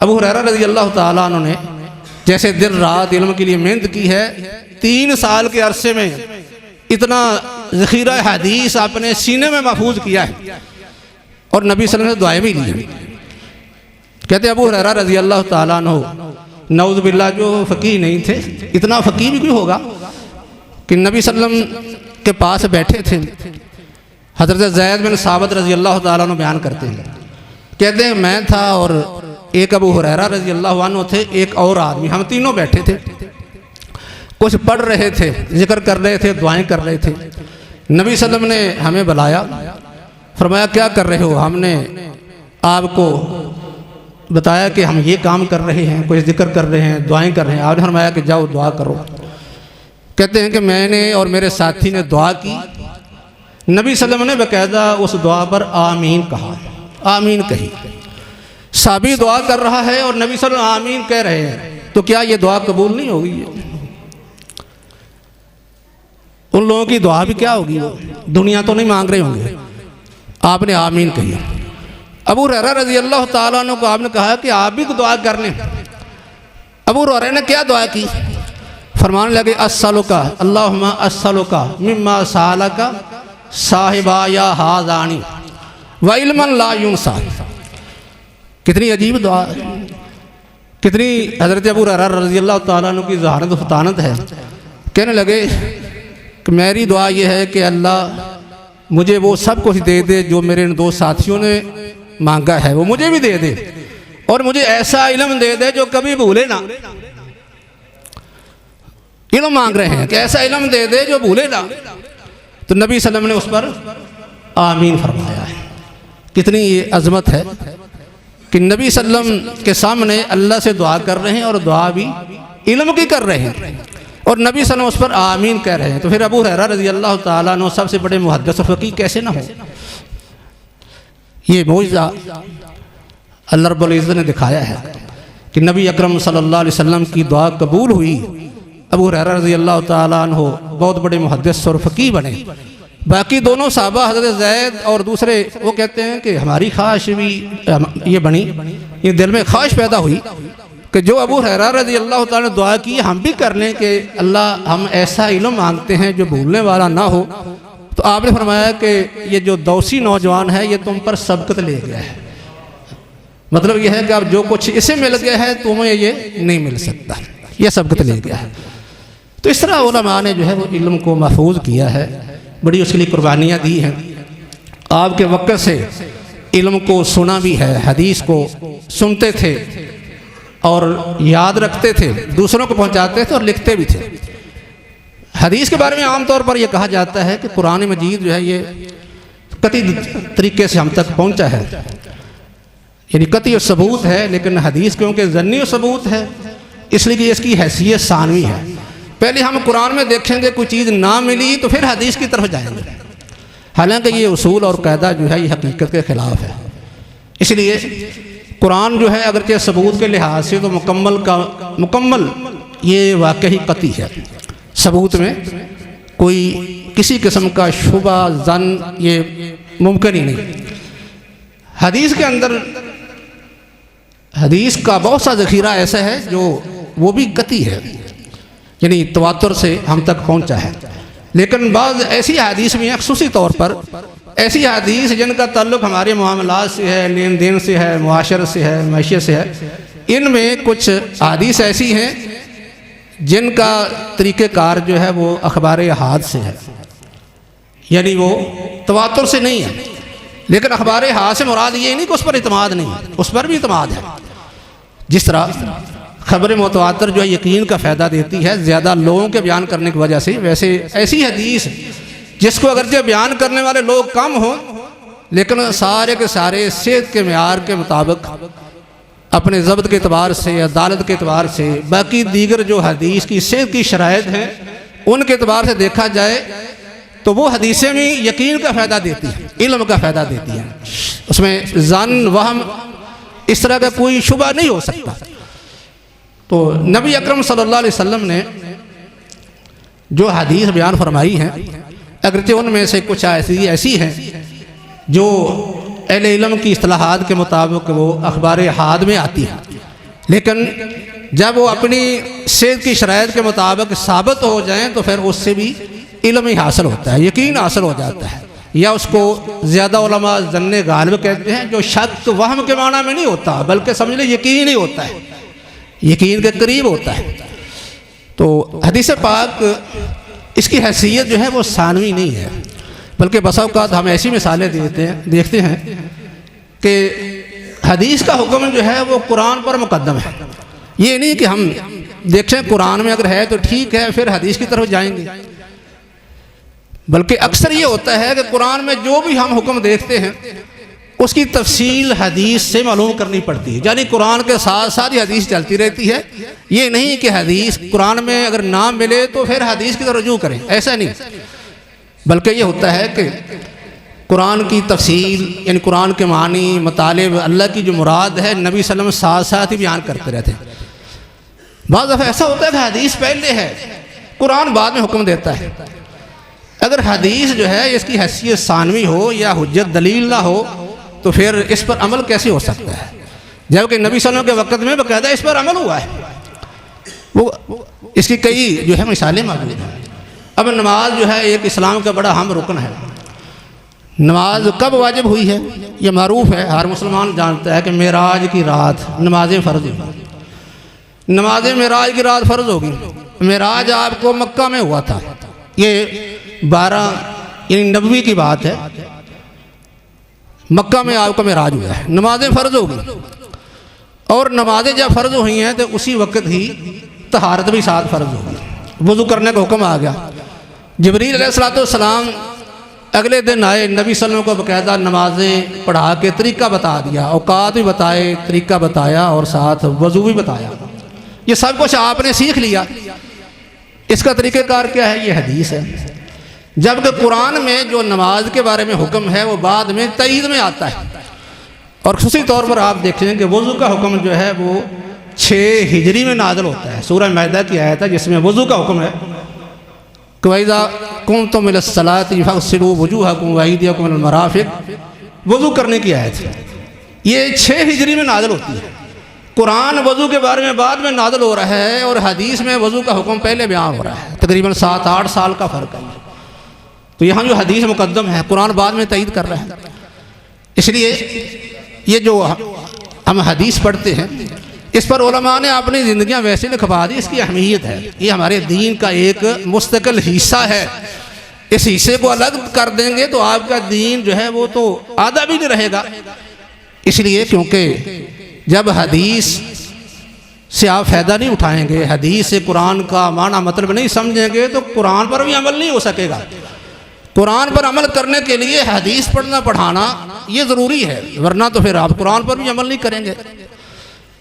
अबू हुरैरा रज़ी अल्लाह ताला अन्हु ने जैसे दिन रात इल्म के लिए मेहनत की है, 3 साल के अरसे में इतना ज़ख़ीरा हदीस अपने सीने में महफूज किया है और नबी सल्लल्लाहु अलैहि वसल्लम से दुआएं भी ली। कहते अबू हुरैरा रज़ी अल्लाह ताला अन्हु नऊज़ बिल्लाह जो फ़कीह नहीं थे, इतना फ़कीह भी क्यों होगा कि नबी सल्लल्लाहु अलैहि वसल्लम के पास बैठे थे। हज़रत ज़ैद बिन साबित रज़ी अल्लाह ताला अन्हु बयान करते हैं, कहते हैं मैं था और एक अबू हुरैरा रज़ी अल्लाह अन्हु थे, एक और आदमी, हम तीनों बैठे थे, कुछ पढ़ रहे थे, जिक्र कर रहे थे, दुआएं कर रहे थे। नबी सल्लल्लाहु अलैहि वसल्लम ने हमें बुलाया, फरमाया क्या कर रहे हो? हमने आपको बताया कि हम ये काम कर रहे हैं, कुछ जिक्र कर रहे हैं, दुआएं कर रहे हैं। आपने फरमाया कि जाओ दुआ करो। कहते हैं कि मैंने और मेरे साथी ने दुआ की। नबी सल्लल्लाहु अलैहि वसल्लम ने बाकायदा उस दुआ पर आमीन कहा, आमीन कही। साबी दुआ कर रहा है और नबी सल्लल्लाहु अलैहि वसल्लम आमीन कह रहे हैं, तो क्या ये दुआ कबूल नहीं होगी? उन लोगों की दुआ भी क्या होगी? वो दुनिया तो नहीं मांग रहे होंगे, आपने आमीन कही। अबू हुरैरा रज़ी अल्लाह ताला अन्हु को आपने कहा कि आप भी दुआ कर लें। अबू हुरैरा ने क्या दुआ की? फरमाने लगे अस्सलुका अल्लाहुम्मा अस्सलुका मिम्मा सालका साहिबा या हाज़ानी व इल्मन ला युंसा। कितनी अजीब दुआ, कितनी हज़रत अबू हुरैरा रज़ी अल्लाह ताला अन्हु की ज़हानत फतानत है। कहने लगे कि मेरी दुआ ये है कि अल्लाह मुझे वो सब कुछ दे दे जो मेरे इन 2 साथियों ने मांगा है, वो मुझे भी दे दे, और मुझे ऐसा इल्म दे दे जो कभी भूले ना। इल्म मांग रहे हैं कि ऐसा इल्म दे दे जो भूले ना। तो नबी सल्लल्लाहु अलैहि वसल्लम ने उस पर आमीन फरमाया है। कितनी ये अजमत है कि नबी सल्लल्लाहु अलैहि वसल्लम के सामने अल्लाह से दुआ कर रहे हैं और दुआ भी इल्म की कर रहे हैं और नबी सल्लल्लाहु अलैहि वसल्लम उस पर आमीन कह रहे हैं। तो फिर अबू हुरैरा रज़ी अल्लाह ताला अन्हु सबसे बड़े मुहद्दिस और फ़क़ीह कैसे ना हो? ये मौज़ा अल्लाह रब्बुल इज़्ज़त ने दिखाया है कि नबी अकरम सल्लल्लाहु अलैहि वसल्लम की दुआ कबूल हुई। अबू हुरैरा रज़ी अल्लाह ताला अन्हु बहुत बड़े मुहद्दिस और फ़क़ीह बने। बाकी दोनों साहबा हज़रत ज़ैद और दूसरे वो कहते हैं कि हमारी ख्वाहिश भी ये बनी, ये दिल में ख्वाहिश पैदा हुई कि जो अबू हुरैरा रज़ी अल्लाह ताला ने दुआ की हम भी कर लें कि अल्लाह हम ऐसा इल्म मांगते हैं जो भूलने वाला ना हो। तो आपने फरमाया कि ये जो दौसी नौजवान है ये तुम पर सबकत ले गया है, मतलब यह है कि अब जो कुछ इसे मिल गया है तुम्हें ये नहीं मिल सकता, ये सबकत ले गया है। तो इस तरह उलमा ने जो है वो इल्म को महफूज किया है, बड़ी उसके लिए कुर्बानियाँ दी हैं। आपके वक़्त से इल्म को सुना भी है, हदीस को सुनते थे और याद रखते थे, दूसरों को पहुँचाते थे और लिखते भी थे। हदीस के बारे में आमतौर पर यह कहा जाता है कि कुरान मजीद जो है ये कतई तरीके से हम तक पहुंचा है, यानी कतई सबूत है, लेकिन हदीस क्योंकि ज़न्नी सबूत है इसलिए कि इसकी हैसियत सानवी है। पहले हम कुरान में देखेंगे कोई चीज़ ना मिली तो फिर हदीस की तरफ जाएंगे, हालांकि ये उसूल और कायदा जो है ये हकीकत के ख़िलाफ़ है। इसलिए कुरान जो है अगरचे सबूत के लिहाज से तो मुकम्मल ये वाकई कतई है, सबूत में कोई किसी किस्म का शुबा जन ये मुमकिन ही नहीं। हदीस के अंदर हदीस का बहुत सा ज़ख़ीरा ऐसा है जो वो भी कतई है, यानी तवातुर से हम तक पहुंचा है। लेकिन बाज़ ऐसी हदीस भी हैं, ख़ुसूसी तौर पर ऐसी हदीस जिनका ताल्लुक़ हमारे मामलात से है, लेन देन से है, मुआशरत से है, मैशियत से है, इनमें कुछ हदीस ऐसी हैं जिनका तरीक़ेकार जो है वो अखबार अहाद से है, यानी वो तवातुर से नहीं है। लेकिन अखबार अहाद से मुराद ये नहीं कि उस पर इतमाद नहीं है, उस पर भी इतमाद है। जिस तरह खबर मुतवातर जो है यकीन का फ़ायदा देती है ज़्यादा लोगों के बयान करने की वजह से, वैसे ऐसी हदीस जिसको अगरचे बयान करने वाले लोग कम हों लेकिन सारे के सारे सेहत के मेयार के मुताबिक अपने ज़ब्त के अतबार से, अदालत के अतबार से, बाकी दीगर जो हदीस की सेहत की शराइत हैं उनके अतबार से देखा जाए तो वो हदीसें भी यकीन का फ़ायदा देती हैं, इल्म का फ़ायदा देती हैं, उसमें ज़न वहम इस तरह का कोई शुबा नहीं हो सकता। तो नबी अकरम सल्लल्लाहु अलैहि वसल्लम ने जो हदीस बयान फरमाई हैं अगरचे उनमें से कुछ ऐसी हैं जो अहले इल्म की इस्तिलाहात के मुताबिक वो अखबार अहाद में आती है, लेकिन जब वो अपनी सेहत की शराइत के मुताबिक साबित हो जाएं तो फिर उससे भी इल्म ही हासिल होता है, यकीन हासिल हो जाता है, या उसको ज़्यादा उलमा ज़न्ने गालिब कहते हैं, जो शक वहम के माना में नहीं होता बल्कि समझ ले यकीन ही होता है, यकीन के करीब होता है। तो हदीस पाक इसकी हैसियत जो है वो सानवी नहीं है, बल्कि बसा औक़ात हम ऐसी मिसालें देखते हैं कि हदीस का हुक्म जो है वो कुरान पर मुकद्दम है। ये नहीं कि हम देखें कुरान में अगर है तो ठीक है फिर हदीस की तरफ जाएंगे, बल्कि अक्सर ये होता है कि कुरान में जो भी हम हुक्म देखते हैं उसकी तफसील हदीस से मालूम करनी पड़ती है, यानी कुरान के साथ सारी हदीस चलती रहती है। ये नहीं कि हदीस कुरान में अगर ना मिले तो फिर हदीस की तरफ रुजू करें, ऐसा नहीं, बल्कि ये होता है कि कुरान की तफसील यानी कुरान के मानी मतलब अल्लाह की जो मुराद है नबी सल्लल्लाहु अलैहि वसल्लम साथ साथ ही बयान करते रहते हैं। बाज़ दफ़ा ऐसा होता है कि हदीस पहले है कुरान बाद में हुक्म देता है। अगर हदीस जो है इसकी हैसियत सानवी हो या हुज्जत दलील ना हो तो फिर इस पर अमल कैसे हो सकता है, जबकि नबी सल्लल्लाहु अलैहि वसल्लम के वक़्त में बाकायदा इस पर अमल हुआ है। वो इसकी कई जो है मिसालें मौजूद हैं। अब नमाज जो है एक इस्लाम का बड़ा अहम रुकन है। नमाज कब वाजिब हुई है ये मारूफ है, हर मुसलमान जानता है कि मेराज की रात नमाजें फ़र्ज हुई, नमाजें मेराज की रात फ़र्ज होगी। मेराज आपको मक्का में हुआ था, ये 12 यानी नबवी की बात है, मक्का में आपका मेराज हुआ है, नमाजें फ़र्ज होगी। और नमाजें जब फ़र्ज हुई हैं तो उसी वक्त ही तहारत भी साथ फ़र्ज होगी, वज़ू करने का हुक्म आ गया। जिब्रील अलैहिस्सलाम अगले दिन आए, नबी सल्लल्लाहु अलैहि वसल्लम को बाकायदा नमाजें पढ़ा के तरीका बता दिया, औकात भी बताए, तरीका बताया और साथ वज़ू भी बताया। ये सब कुछ आपने सीख लिया। इसका तरीक़ेकार क्या है? ये हदीस है। जबकि कुरान में जो नमाज के बारे में हुक्म है वो बाद में तईद में आता है। और ख़ुसूसी तौर पर आप देखें कि वज़ू का हुक्म जो है वो 6 हिजरी में नाज़िल होता है। सूरह माइदा की आयत है जिसमें वज़ू का हुक्म है कि वइज़ा कुंतुम इलस्सलाति फग़सिलू वुजूहकुम वअयदियकुम इलल मराफ़िक़, वज़ू करने की आयत है। ये 6 हिजरी में नाज़िल होती है। कुरान वज़ू के बारे में बाद में नाज़िल हो रहा है और हदीस में वज़ू का हुक्म पहले बयान हो रहा है। तकरीबन 7-8 साल का फ़र्क है। तो यहाँ जो हदीस मुकद्दम है कुरान बाद में तईद कर रहा है। इसलिए ये जो हम हदीस पढ़ते हैं इस पर उलमा ने अपनी ज़िंदगियाँ वैसे लिखवा दी। इसकी अहमियत है, ये हमारे दीन का एक मुस्तकिल हिस्सा है। इस हिस्से को अलग कर देंगे तो आपका दीन जो है वो तो आधा भी नहीं रहेगा। इसलिए क्योंकि जब हदीस से आप फ़ायदा नहीं उठाएंगे, हदीस से कुरान का माना मतलब नहीं समझेंगे, तो कुरान पर भी अमल नहीं हो सकेगा। कुरान पर अमल करने के लिए हदीस पढ़ना पढ़ाना ये ज़रूरी है, वरना तो फिर आप कुरान पर भी अमल नहीं करेंगे।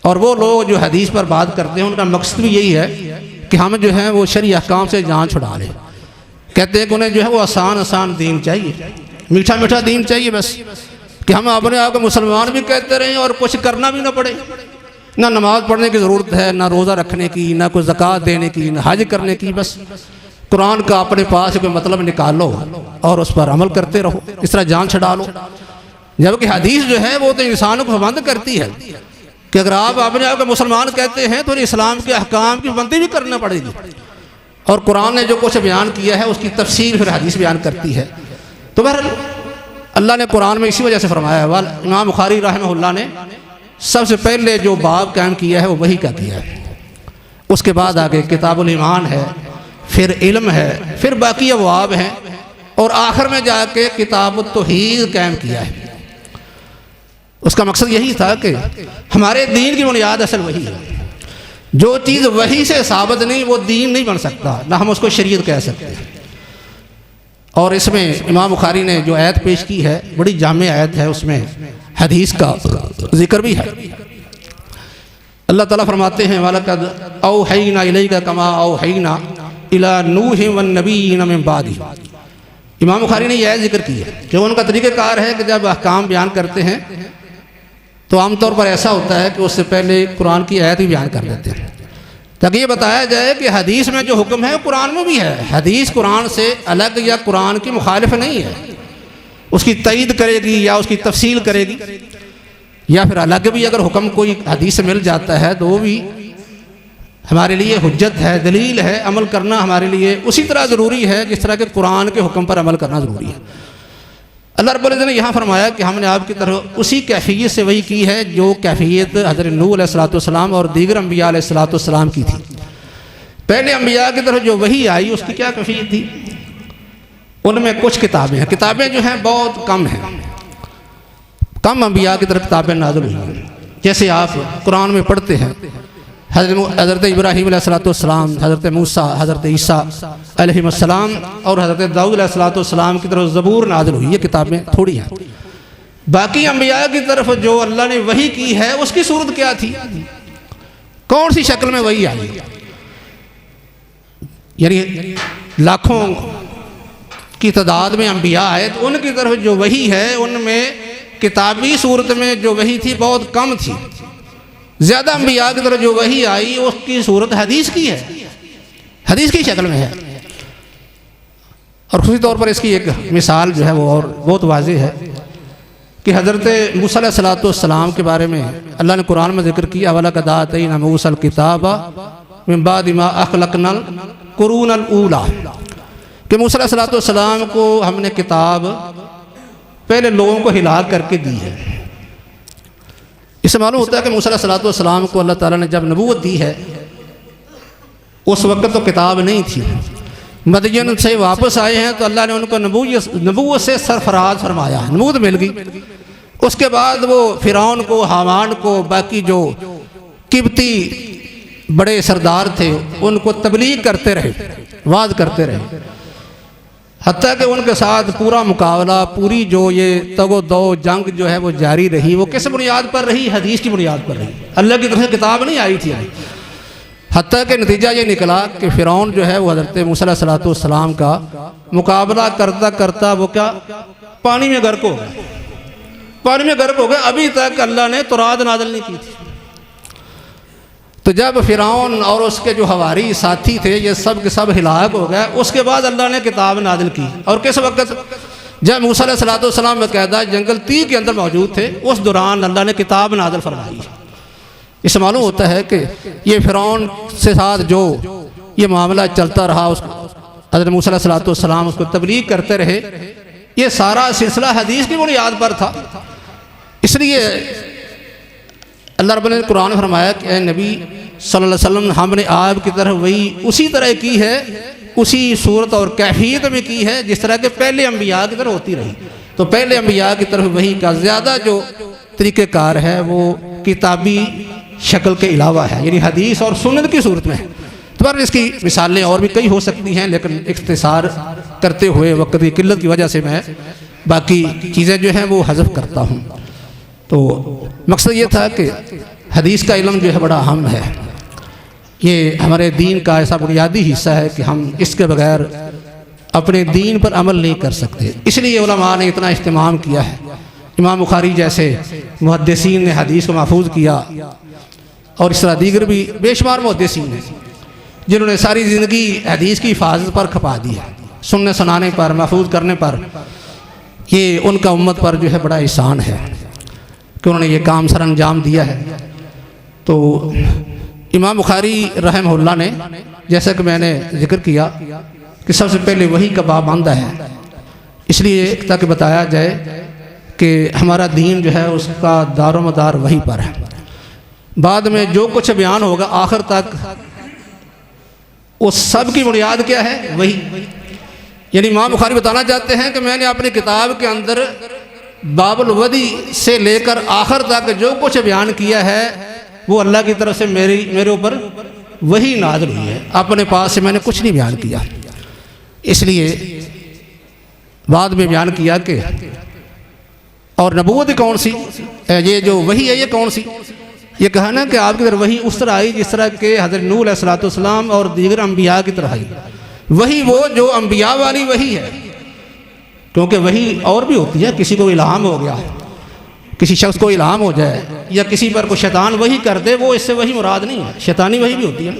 और वो लोग जो हदीस पर बात करते हैं उनका मकसद भी यही है कि हम जो है वो शरई अहकाम से जान छुड़ा लें। कहते हैं कि उन्हें जो है वो आसान आसान दीन चाहिए, मीठा मीठा दीन चाहिए, बस कि हम अपने आप को मुसलमान भी कहते रहें और कुछ करना भी ना पड़े। ना नमाज़ पढ़ने की ज़रूरत है, ना रोज़ा रखने की, ना कोई ज़कात देने की, ना हज करने की, बस कुरान का अपने पास कोई मतलब निकालो और उस पर अमल करते रहो, इस तरह जान छुड़ा लो। जबकि हदीस जो है वो तो इंसानों को पाबंद करती है कि अगर आप अपने आप को मुसलमान कहते हैं तो इस्लाम के अहकाम की पाबंदी भी करना पड़ेगी। और कुरान ने जो कुछ बयान किया है उसकी तफसीर फिर हदीस बयान करती है। तो बहरहाल अल्लाह ने कुरान में इसी वजह से फरमाया है। इमाम बुखारी रहमहुल्लाह ने सबसे पहले जो बाब कायम किया है वो वही का किया है, उसके बाद आगे किताबुल ईमान है, फिर इल्म है, फिर बाकी अबवाब हैं, और आखिर में जाके किताबुत तौहीद कायम किया है। उसका मकसद यही था कि हमारे दीन की बुनियाद असल वही है। जो चीज़ वही से साबित नहीं वो दीन नहीं बन सकता, ना हम उसको शरीयत कह सकते। और इसमें इमाम बुखारी ने जो आयत पेश की है बड़ी जामे आयत है, उसमें हदीस का जिक्र भी है। अल्लाह ताला फरमाते हैं वलक़द औहयना इलैका कमा औहयना इला नूह वन नबिय्यिन मिन बादी। इमाम बुखारी ने यह जिक्र की है कि उनका तरीक़ाकार है कि जब अहकाम बयान करते हैं तो आमतौर पर ऐसा होता है कि उससे पहले कुरान की आयत भी बयान कर देते हैं, ताकि ये बताया जाए कि हदीस में जो हुक्म है कुरान में भी है। हदीस कुरान से अलग या कुरान की मुखालिफ नहीं है, उसकी तईद करेगी या उसकी तफसील करेगी, या फिर अलग भी अगर हुक्म कोई हदीस से मिल जाता है तो वो भी हमारे लिए हुज्जत है, दलील है। अमल करना हमारे लिए उसी तरह ज़रूरी है जिस तरह के कुरान के हुक्म पर अमल करना ज़रूरी है। अल्लाह रब्बुल इज़्ज़त ने यहाँ फरमाया कि हमने आपकी तरफ उसी कैफियत से वही की है जो कैफियत हज़रत नूह अलैहिस्सलाम और दीगर अम्बिया अलैहिस्सलाम की थी। पहले अम्बिया की तरफ जो वही आई उसकी क्या कैफियत थी? उनमें कुछ किताबें हैं, किताबें जो हैं बहुत कम हैं, कम अम्बिया की तरफ किताबें नाज़िल हुई हैं। जैसे आप कुरान में पढ़ते हैं हज़रत इब्राहीम अलैहिस्सलाम, हज़रत मूसा, हज़रत ईसा अलैहिस्सलाम और हज़रत दाऊद अलैहिस्सलाम की तरफ ज़बूर नाज़िल हुई। ये किताबें थोड़ी हैं। बाकी अम्बिया की तरफ जो अल्लाह ने वही की है उसकी सूरत क्या थी, कौन सी शक्ल में वही आई? यानी लाखों की तादाद में अम्बिया आए तो उनकी तरफ जो वही है उनमें किताबी सूरत में जो वही थी बहुत कम थी। ज़्यादा अम्बिया की तरफ जो वही आई उसकी सूरत हदीस की है, हदीस की शक्ल में है। और खुशी तौर पर इसकी एक मिसाल जो है वो और बहुत वाज़ेह है कि हज़रत मूसा अलैहिस्सलाम के बारे में अल्लाह ने कुरान में जिक्र किया, वलक़द आतैना मूसल किताबा मिन बादि मा अख़लक़नल क़ुरूनल ऊला, कि मूसा अलैहिस्सलाम को हमने किताब पहले लोगों को हिलाक करके दी है। इससे मालूम होता है कि मूसा अलैहिस्सलाम को अल्लाह ताला ने जब नबूवत दी है उस वक्त तो किताब नहीं थी। मदयन से वापस आए हैं तो अल्लाह ने उनको नबूवत से सरफराज फरमाया, नबूवत मिल गई। उसके बाद वो फ़िरौन को, हामान को, बाकी जो किब्ती बड़े सरदार थे उनको तबलीग करते रहे, वाज करते रहे, हत्ता कि उनके साथ पूरा मुकाबला, पूरी जो ये तगो दो जंग जो है वो जारी रही। वो किस बुनियाद पर रही? हदीस की बुनियाद पर रही। अल्लाह की तरफ से किताब नहीं आई थी। हत्ता कि नतीजा ये निकला कि फ़िरौन जो है वो हज़रत मूसा अलैहिस्सलाम का मुकाबला करता करता वो क्या पानी में गर्क हो गए, पानी में गर्क हो गए। अभी तक अल्लाह ने तौरात नाज़िल नहीं की थी। तो जब फ़िरौन और उसके जो हवारी साथी थे ये सब के सब हिलाक हो गए, उसके बाद अल्लाह ने किताब नाज़िल की। और किस वक्त? जब मूसा अलैहिस्सलाम बाकायदा जंगल तीह के अंदर मौजूद थे, उस दौरान अल्लाह ने किताब नाज़िल फरमाई। इससे मालूम होता है कि ये फ़िरौन से साथ जो ये मामला चलता रहा, उस हज़रत मूसा अलैहिस्सलाम उसको तबलीग करते रहे, ये सारा सिलसिला हदीस की बुनियाद पर था। इसलिए अल्लाह रब्बुल ने कुरान में फरमाया कि ए नबी सल्लल्लाहु अलैहि वसल्लम हमने आपकी तरफ वही उसी तरह की है, उसी सूरत और कैफियत में की है जिस तरह के पहले अम्बिया की तरफ होती रही। तो पहले अम्बिया की तरफ वही का ज़्यादा जो तरीक़ेकार है वो किताबी शक्ल के अलावा है, यानी हदीस और सुन्नत की सूरत में है। तो पर इसकी मिसालें और भी कई हो सकती हैं, लेकिन इख्तिसार करते हुए वक्त की किल्लत की वजह से मैं बाकी चीज़ें जो हैं वो हज़फ करता हूँ। तो मकसद ये था कि हदीस का इल्म जो है बड़ा अहम है, ये हमारे दीन का ऐसा बुनियादी हिस्सा है कि हम इसके बगैर अपने दीन पर अमल नहीं कर सकते। इसलिए उलमा ने इतना इस्तेमाल किया है। इमाम बुखारी जैसे मुहद्दिसीन ने हदीस को महफूज किया, और इस तरह दीगर भी बेशुमार मुहद्दिसीन हैं जिन्होंने सारी ज़िंदगी हदीस की हिफाजत पर खपा दी है, सुनने सुनाने पर, महफूज करने पर। ये उनका उम्मत पर जो है बड़ा एहसान है कि उन्होंने ये काम सर अंजाम दिया है। तो इमाम बुखारी रहमहुल्लाह ने, जैसा कि मैंने जिक्र किया कि सबसे पहले वही का पाबंदा है, इसलिए ताकि बताया जाए कि हमारा दीन जो है उसका दारोमदार वही पर है। बाद में जो कुछ बयान होगा आखिर तक उस सब की बुनियाद क्या है, वही। यानी इमाम बुखारी बताना चाहते हैं कि मैंने अपनी किताब के अंदर बाबुल वदी से लेकर आखिर तक जो कुछ बयान किया है वो अल्लाह की तरफ से मेरे ऊपर वही नाज़िल हुई है, अपने पास से मैंने कुछ नहीं बयान किया। इसलिए बाद में बयान किया कि और नबूवत कौन सी, ये जो वही है ये कौन सी, ये कहा ना कि आपकी तरफ वही उस तरह आई जिस तरह के हज़रत नूह अलैहिस्सलाम और दीगर अम्बिया की तरह आई। वही वो जो अम्बिया वाली वही है, क्योंकि वही और भी होती है। किसी को इल्हाम हो गया, किसी शख्स को इल्हाम हो जाए या किसी पर कोई शैतान वही कर दे, वो इससे वही मुराद नहीं है। शैतानी वही भी होती है,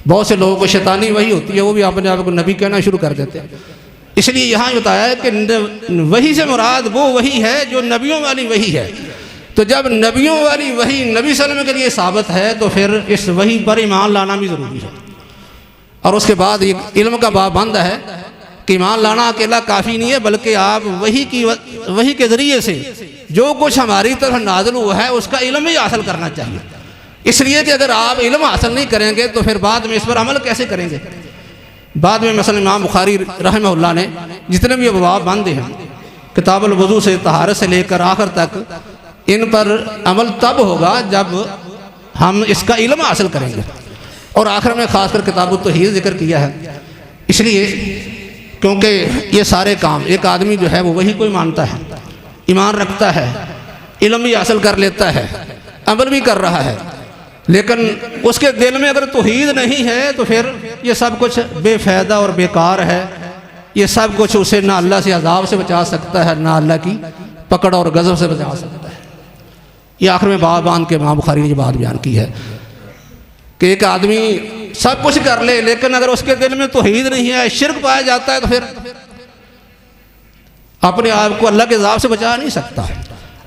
बहुत से लोगों को शैतानी वही होती है, वो भी अपने आप को नबी कहना शुरू कर देते हैं। इसलिए यहाँ बताया है कि वही से मुराद वो वही है जो नबियों वाली वही है। तो जब नबियों वाली वही नबी सल्लल्लाहु अलैहि वसल्लम के लिए साबित है तो फिर इस वही पर ईमान लाना भी ज़रूरी है। और उसके बाद ये इल्म का पाबंद है कि ईमान लाना अकेला काफ़ी नहीं है, बल्कि आप वही के ज़रिए से जो कुछ हमारी तरफ नाज़िल हुआ है उसका इल्म ही हासिल करना चाहिए। इसलिए कि अगर आप इल्म हासिल नहीं करेंगे तो फिर बाद में इस पर अमल कैसे करेंगे। बाद में मसलन इमाम बुखारी रहमहुल्लाह ने जितने भी अबवाब बांधे हैं, किताबुल वज़ू से तहारत से लेकर आखिर तक, इन पर अमल तब होगा जब हम इसका इल्म हासिल करेंगे। और आखिर में ख़ासकर किताबुत तौहीद जिक्र किया है, इसलिए क्योंकि ये सारे काम एक आदमी जो है वो वही कोई मानता है, ईमान रखता है, इल्म भी हासिल कर लेता है, अमल भी कर रहा है, लेकिन उसके दिल में अगर तौहीद नहीं है तो फिर ये सब कुछ बेफ़ायदा और बेकार है। ये सब कुछ उसे ना अल्लाह से अज़ाब से बचा सकता है, ना अल्लाह की पकड़ और गज़ब से बचा सकता है। ये आखिर में बात बांध के इमाम बुखारी ने ये बात बयान की है कि एक आदमी सब कुछ कर ले, लेकिन अगर उसके दिल में तौहीद नहीं है, शिर्क पाया जाता है, तो फिर अपने आप को अल्लाह के अज़ाब से बचा नहीं सकता।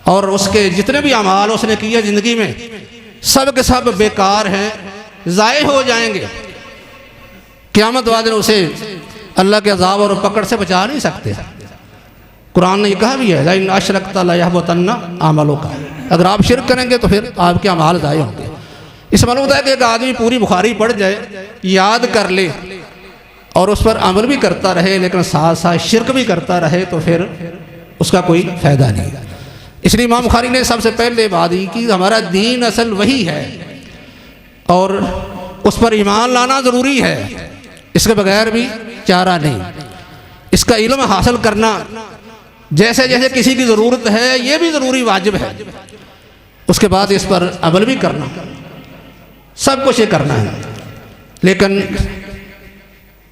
और उसके जितने भी अमाल उसने किए ज़िंदगी में सब के सब बेकार हैं, ज़ाय हो जाएंगे। क़यामत वाले उसे अल्लाह के अज़ाब और पकड़ से बचा नहीं सकते। कुरान ने यह कहा भी है, लाइन अशरकता ला यहबतन्ना अमलों का, अगर आप शिर्क करेंगे तो फिर आपके अमाल ज़ाय होंगे। इस मालूम होता है कि एक आदमी पूरी बुखारी पढ़ जाए, याद कर ले और उस पर अमल भी करता रहे, लेकिन साथ साथ शिर्क भी करता रहे, तो फिर उसका कोई फ़ायदा नहीं। इसलिए इमाम बुखारी ने सबसे पहले बात की कि हमारा दीन असल वही है और उस पर ईमान लाना ज़रूरी है, इसके बगैर भी चारा नहीं। इसका इल्म हासिल करना जैसे जैसे किसी की ज़रूरत है ये भी ज़रूरी वाजिब है। उसके बाद इस पर अमल भी करना, सब कुछ ये करना है, लेकिन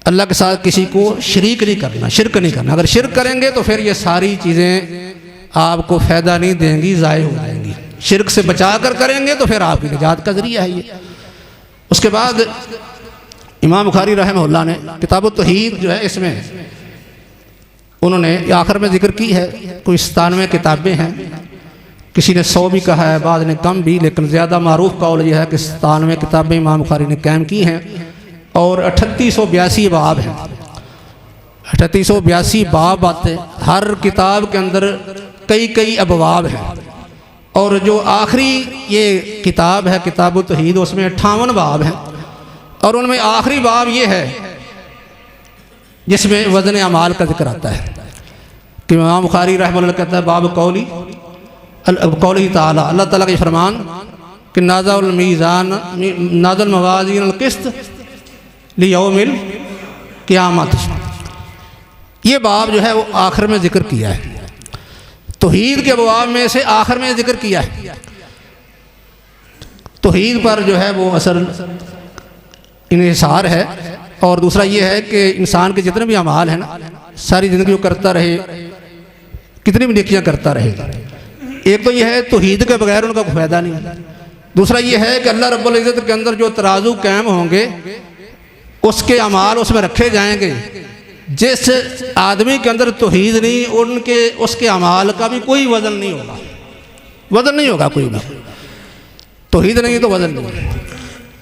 अल्लाह के साथ किसी को शरीक नहीं करना, शिरक नहीं करना। अगर शिरक करेंगे तो फिर ये सारी चीज़ें आपको फ़ायदा नहीं देंगी, ज़ाय हो जाएंगी। शिरक से बचा कर करेंगे तो फिर आपकी निजात का ज़रिया है ये। उसके बाद इमाम बुखारी रहमहुल्लाह ने किताबुत तौहीद जो है इसमें उन्होंने आखिर में जिक्र की है, कोई 97 किताबें हैं, किसी ने 100 भी कहा है, बाद ने कम भी, लेकिन ज़्यादा मारूफ कौल यह है कि 97 किताबें इमाम बुखारी ने कायम की हैं और 3882 बाब हैं। 3882 बाब आते, हर किताब के अंदर कई कई अबवाब हैं। और जो आखिरी ये किताब है किताबुत तौहीद, उसमें 58 बाब हैं और उनमें आखिरी बाब ये है जिसमें वज़न अमाल का जिक्र आता है कि इमाम बुखारी रहमतुल्लाह कहता है बाब कौली ताला, अल्लाह ताला का फरमान कि नाज़ल मीज़ान नाज़ल मवाज़ीन क़िस्त लियौमिल क़ियामत, ये बाब जो है वो आखिर में ज़िक्र किया है। तौहीद के अबवाब में से आखिर में ज़िक्र किया है। तौहीद पर जो है वो असर इन्हिसार है। और दूसरा ये है कि इंसान के जितने भी अमाल हैं ना, सारी ज़िंदगी वो करता रहे, कितनी भी नेकियां करता रहे। एक तो ये है तौहीद के बगैर उनका कोई फ़ायदा नहीं। दूसरा ये है कि अल्लाह रब्बुल इज़्ज़त के अंदर जो तराजू कायम होंगे, उसके अमाल उसमें रखे जाएंगे। जिस आदमी के अंदर तौहीद नहीं, उनके उसके अमाल का भी कोई वज़न नहीं होगा, वज़न नहीं होगा कोई भी। तौहीद नहीं तो वज़न नहीं।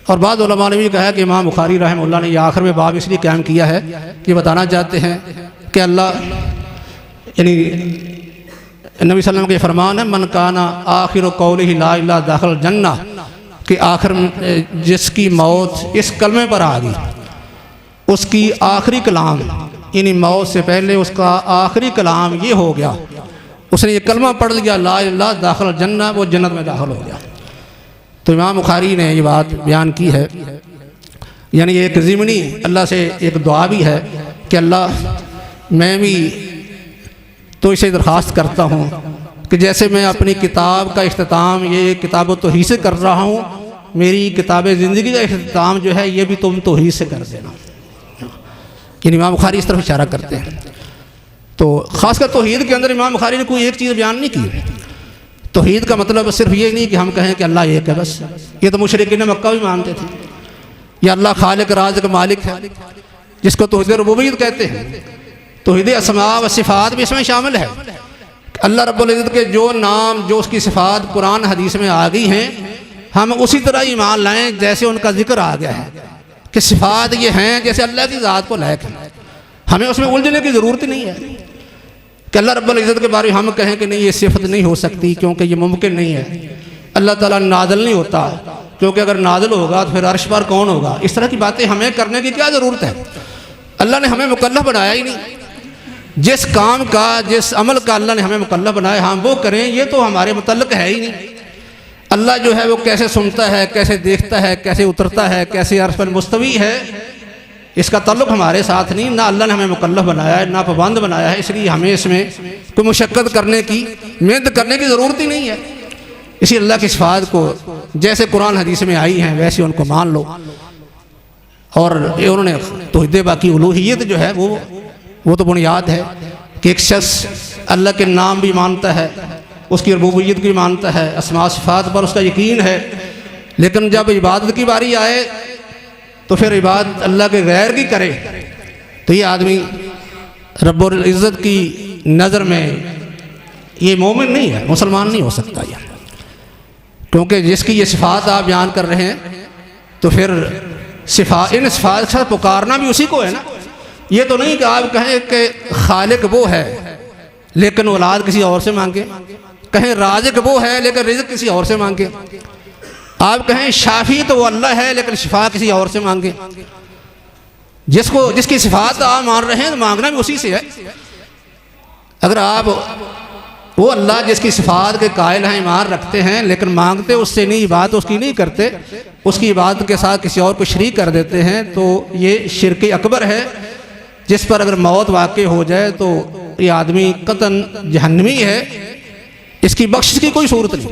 और बाद उलमा ने भी कहा कि इमाम बुखारी रहमतुल्लाह ने ये आखिर में बाब इसलिए कायम किया है कि बताना चाहते हैं कि अल्लाह यानी नबी सल्लल्लाहु अलैहि वसल्लम के फरमान है, मन काना आखिर कौलिही ला इलाहा दाखिल जन्ना, कि आखिर में जिसकी मौत इस कलमे पर आ गई, उसकी आखिरी कलाम यानी मौत से पहले उसका आखिरी कलाम ये हो गया, उसने ये कलमा पढ़ लिया ला इलाहा दाखिल जन्ना, वो जन्नत में दाखिल हो गया। तो इमाम बुखारी ने ये बात बयान की है। यानी एक ज़िमनी अल्लाह से एक दुआ भी है कि अल्लाह मैं भी तो इसे दरख्वास्त करता हूँ कि जैसे मैं अपनी किताब का इख्तिताम ये किताब तौहीद से कर रहा हूँ, मेरी किताब ज़िंदगी का इख्तिताम जो है ये भी तुम तौहीद से कर देना। यानी इमाम बुखारी इस तरफ इशारा करते हैं। तो ख़ासकर तौहीद के अंदर इमाम बुखारी ने कोई एक चीज़ बयान नहीं की। तौहीद का मतलब सिर्फ ये नहीं कि हम कहें कि अल्लाह एक है बस। ये तो मुशरिकीन मक्का भी मानते थे, या अल्लाह खालिक राज़िक मालिक है, जिसको तौहीद रुबूबियत कहते हैं। तौहीद अस्मा व सिफ़ात भी इसमें शामिल है। अल्लाह रब्बुल इज़्ज़त के जो नाम जो उसकी सिफ़ात कुरान हदीस में आ गई हैं, हम उसी तरह ईमान लाएँ जैसे उनका जिक्र आ गया है कि सिफ़ात ये हैं जैसे अल्लाह की ज़ात को लायक है। हमें उसमें उलझने की ज़रूरत नहीं है कि अल्लाह रब्बुल इज़्ज़त के बारे में हम कहें कि नहीं ये सिफत नहीं हो सकती क्योंकि ये मुमकिन नहीं है। अल्लाह ताला नाज़िल नहीं होता क्योंकि अगर नाज़िल होगा तो फिर अर्श पर कौन होगा। इस तरह की बातें हमें करने की क्या ज़रूरत है। अल्लाह ने हमें मुकल्लफ बनाया ही नहीं। जिस काम का जिस अमल का अल्लाह ने हमें मुकल्लफ बनाया हम वो करें, ये तो हमारे मुतल्लिक़ है ही नहीं। अल्लाह जो है वो कैसे सुनता है, कैसे देखता है, कैसे उतरता है, कैसे अर्श पर मुस्तवी है, इसका ताल्लुक़ हमारे साथ नहीं। ना अल्लाह ने हमें मुकल्लफ बनाया है, ना पाबंद बनाया है। इसलिए हमें इसमें कोई मुशक्क़त करने की, मेहनत करने की ज़रूरत ही नहीं है। इसी अल्लाह की सिफ़ात को जैसे कुरान हदीस में आई हैं वैसे उनको मान लो। और उन्होंने तौहीद बाकी उलूहियत जो है वो तो बुनियाद है कि एक शख्स अल्लाह के नाम भी मानता है, उसकी रुबूबियत भी मानता है, अस्मा सिफ़ात पर उसका यकीन है, लेकिन जब इबादत की बारी आए तो फिर इबादत अल्लाह के गैर की करे तो ये आदमी रब्बुल इज़्ज़त की नज़र में ये मोमिन नहीं है, मुसलमान नहीं हो सकता ये। क्योंकि जिसकी ये सिफ़ात आप बयान कर रहे हैं तो फिर इन सिफ़ात के साथ पुकारना भी उसी को है ना। ये तो नहीं कि आप कहें कि खालिक वो है लेकिन औलाद किसी और से मांगे, कहें राज़िक वो है लेकिन रिज़्क़ किसी और से मांगे, आप कहें शाफी तो वो अल्लाह है लेकिन शिफा किसी और से मांगे। जिसकी सिफ़ात आप मान रहे हैं तो मांगना भी उसी से है। अगर आप वो अल्लाह जिसकी सिफ़ात के कायल हैं, ईमान रखते हैं, लेकिन मांगते उससे नहीं, इबादत उसकी नहीं करते, उसकी इबादत के साथ किसी और को शरीक कर देते हैं, तो ये शिर्क अकबर है जिस पर अगर मौत वाक़ई हो जाए तो ये आदमी कतन जहन्नमी है, इसकी बख्शिश की कोई सूरत नहीं।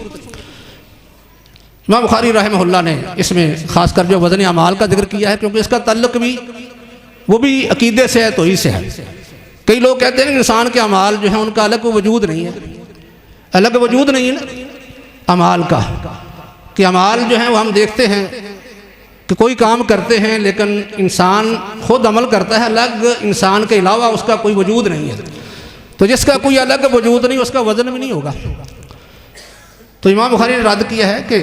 इमाम बुखारी रहमतुल्लाह ने इसमें ख़ासकर जो वज़न अमाल का जिक्र किया है क्योंकि इसका ताल्लुक़ भी वो भी अकीदे से है, तौहीद से है। कई लोग कहते हैं कि इंसान के अमाल जो है उनका अलग वजूद नहीं है, अलग वजूद नहीं है ना अमाल का, कि अमाल जो है वो हम देखते हैं कि कोई काम करते हैं लेकिन इंसान खुद अमल करता है, अलग इंसान के अलावा उसका कोई वजूद नहीं है। तो जिसका कोई अलग वजूद नहीं उसका वज़न भी नहीं होगा। तो इमाम बुखारी ने रद्द किया है कि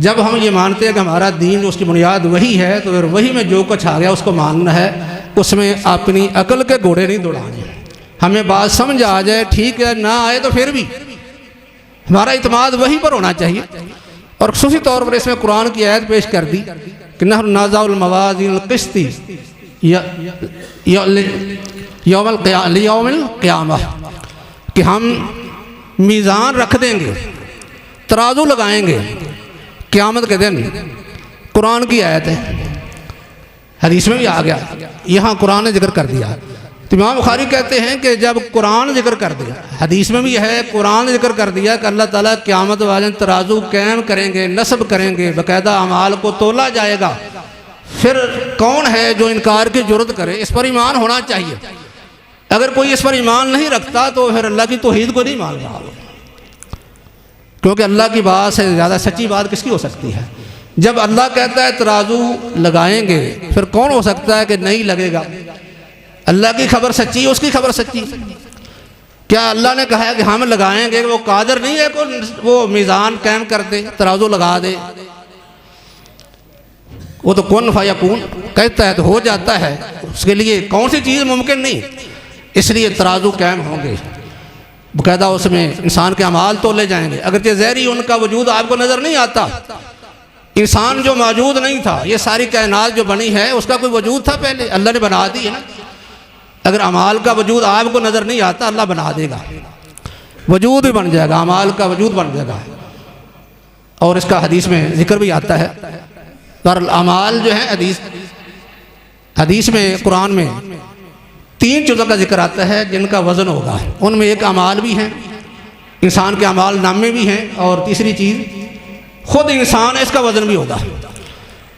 जब हम ये मानते हैं कि हमारा दीन उसकी बुनियाद वही है तो फिर वही में जो कुछ आ गया उसको मानना है, उसमें अपनी अकल के घोड़े नहीं दौड़ाने। हमें बात समझ आ जाए ठीक है, ना आए तो फिर भी हमारा इत्माद वही पर होना चाहिए। और खुसूसी तौर पर इसमें कुरान की आयत पेश कर दी कि नहनु नाज़िल मवाज़ीन क़िस्ती यौमल क़ियामह, कि हम मीज़ान रख देंगे, तराजू लगाएंगे क़यामत के दिन कुरान की आयत है, हदीस में भी आ गया, यहाँ कुरान ने जिक्र कर दिया। तो इमाम बुखारी कहते हैं कि जब कुरान जिक्र कर दिया, हदीस में भी है, कुरान जिक्र कर दिया कि अल्लाह ताला क़यामत वाले तराजू कायम करेंगे, नस्ब करेंगे, बाकायदा अमाल को तोला जाएगा, फिर कौन है जो इनकार की जुर्रत करे? इस पर ईमान होना चाहिए। अगर कोई इस पर ईमान नहीं रखता तो फिर अल्लाह की तौहीद को नहीं मान रहा, क्योंकि अल्लाह की बात से ज़्यादा सच्ची बात किसकी हो सकती है? जब अल्लाह कहता है तराजू लगाएंगे, फिर कौन हो सकता है कि नहीं लगेगा? अल्लाह की खबर सच्ची है, उसकी खबर सच्ची। क्या अल्लाह ने कहा है कि हम लगाएंगे? वो कादर नहीं है कि वो मीज़ान कायम कर दे, तराजू लगा दे? वो तो कुन फयकून कहता है तो हो जाता है। उसके लिए कौन सी चीज़ मुमकिन नहीं, इसलिए तराजू कायम होंगे, बाकायदा उसमें इंसान के अमाल तोले जाएंगे। अगरचे ज़हरी उनका वजूद आपको नज़र नहीं आता, इंसान जो मौजूद नहीं था, ये सारी कायनात जो बनी है उसका कोई वजूद था पहले? अल्लाह ने बना दी है ना। अगर अमाल का वजूद आपको नज़र नहीं आता, अल्लाह बना देगा, वजूद भी बन जाएगा, अमाल का वजूद बन जाएगा। और इसका हदीस में जिक्र भी आता है। पर अमाल जो है हदीस में, कुरान में 3 चीज़ों का जिक्र आता है जिनका वज़न होगा। उनमें एक अमाल भी हैं, इंसान के अमाल नामे भी हैं, और तीसरी चीज़ खुद इंसान है, इसका वज़न भी होगा।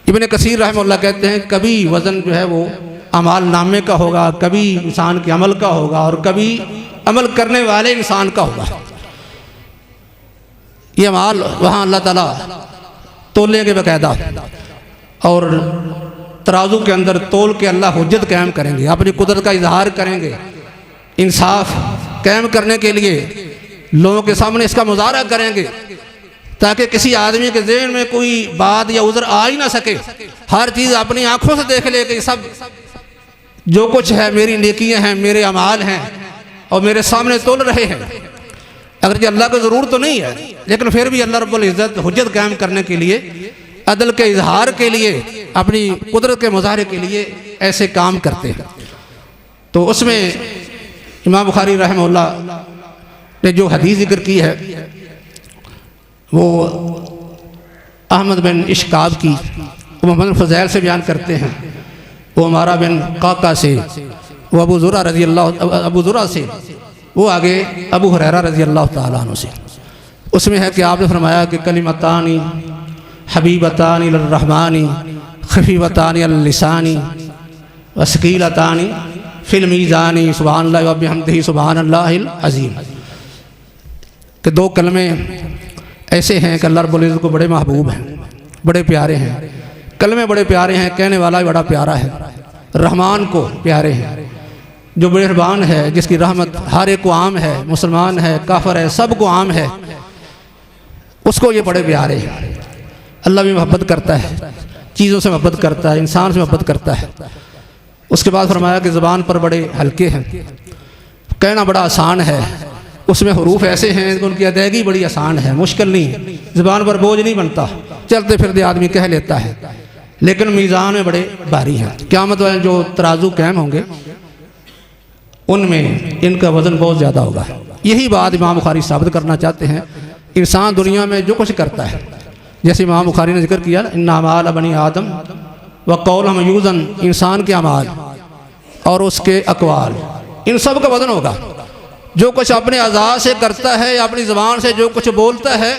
इब्न कसीर रहमतुल्लाह कहते हैं कभी वज़न जो है वो अमाल नामे का होगा, कभी इंसान के अमल का होगा, और कभी अमल करने वाले इंसान का होगा। ये अमाल वहाँ अल्लाह ताला तोलेंगे बाकायदा, और तराजू के अंदर तोल के अल्लाह हुज्जत कायम करेंगे, अपनी कुदरत का इजहार करेंगे। इंसाफ कायम करने के लिए लोगों के सामने इसका मुजाहरा करेंगे, ताकि किसी आदमी के ज़हन में कोई बात या उज़र आ ही ना सके। हर चीज़ अपनी आंखों से देख ले कि सब जो कुछ है मेरी नेकियां हैं, मेरे अमाल हैं, और मेरे सामने तोल रहे हैं। अगर अल्लाह को ज़रूरत तो नहीं है, लेकिन फिर भी अल्लाह रब्बुल इज़्ज़त हुज्जत कायम करने के लिए, अदल के इजहार के लिए, अपनी कुदरत के मुजाहरे के लिए ऐसे काम करते हैं। तो उसमें इमाम बुखारी रहमतुल्लाह ने जो हदीस जिक्र की है वो अहमद बिन इश्काब की, वो मोहम्मद फ़ज़ैल से बयान करते हैं, वो हमारा बिन काका से, वो अबू ज़ुरा से, वो आगे अबू हुरैरा रज़ी अल्लाह तआला अन्हु से। उसमें है कि आपने फरमाया कि कलिमतानी हबीबतानी लिर्रहमानी खफीबतानी अल-लिसानी वसकीलतानी फिल मीज़ानी सुबहानल्लाहि व बिहम्दिही सुबहानल्लाहिल अज़ीम। कि 2 कलमे ऐसे हैं कि अल्लाह रब्बुल इज़्ज़त को बड़े महबूब हैं, बड़े प्यारे हैं। कलमे बड़े प्यारे हैं, कहने वाला भी बड़ा प्यारा है, रहमान को प्यारे हैं, जो मेहरबान है, जिसकी रहमत हर एक को आम है, मुसलमान है, काफिर है, सबको आम है, उसको ये बड़े प्यारे हैं। अल्लाह भी मोहब्बत करता है, चीज़ों से मोहब्बत करता है, इंसान से मोहब्बत करता है। उसके बाद फरमाया कि ज़बान पर बड़े हल्के हैं, कहना बड़ा आसान है, उसमें हरूफ ऐसे हैं कि उनकी अदायगी बड़ी आसान है, मुश्किल नहीं, ज़बान पर बोझ नहीं बनता, चलते फिरते आदमी कह लेता है, लेकिन मीज़ान में बड़े भारी हैं। क़यामत वाले जो तराजू कायम होंगे उनमें इनका वज़न बहुत ज़्यादा होगा। यही बात इमाम बुखारी साबित करना चाहते हैं। इंसान दुनिया में जो कुछ करता है, जैसे इमाम बुखारी ने जिक्र किया, इन्ना अमाल बनी आदम व कौलहुम यूज़न, इंसान के अमाल और उसके अक़वाल, इन सब का वज़न होगा। जो कुछ अपने अज़ा से करता है या अपनी ज़बान से जो कुछ बोलता है,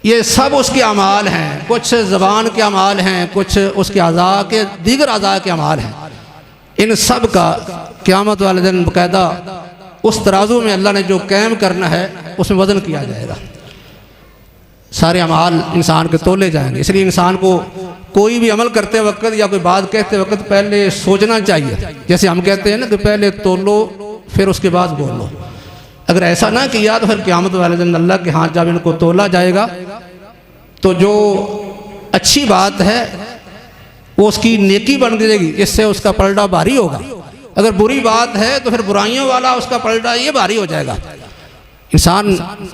ये सब उसके अमाल हैं। कुछ ज़बान के अमाल हैं, कुछ उसके अज़ा के, दीगर अज़ा के अमाल हैं। इन सब का क़यामत वाले दिन बाकायदा उस तराजू में अल्लाह ने जो कायम करना है उसमें वज़न किया जाएगा। सारे अमाल इंसान के तोले जाएंगे। इसलिए इंसान को कोई भी अमल करते वक्त या कोई बात कहते वक्त पहले सोचना चाहिए। जैसे हम कहते हैं ना कि पहले तोलो फिर उसके बाद बोलो। अगर ऐसा ना किया तो फिर क़यामत वाले दिन अल्लाह के हाथ जब इनको तोला जाएगा तो जो अच्छी बात है वो उसकी नेकी बन जाएगी, इससे उसका पलड़ा भारी होगा। अगर बुरी बात है तो फिर बुराइयों वाला उसका पलड़ा ये भारी हो जाएगा। इंसान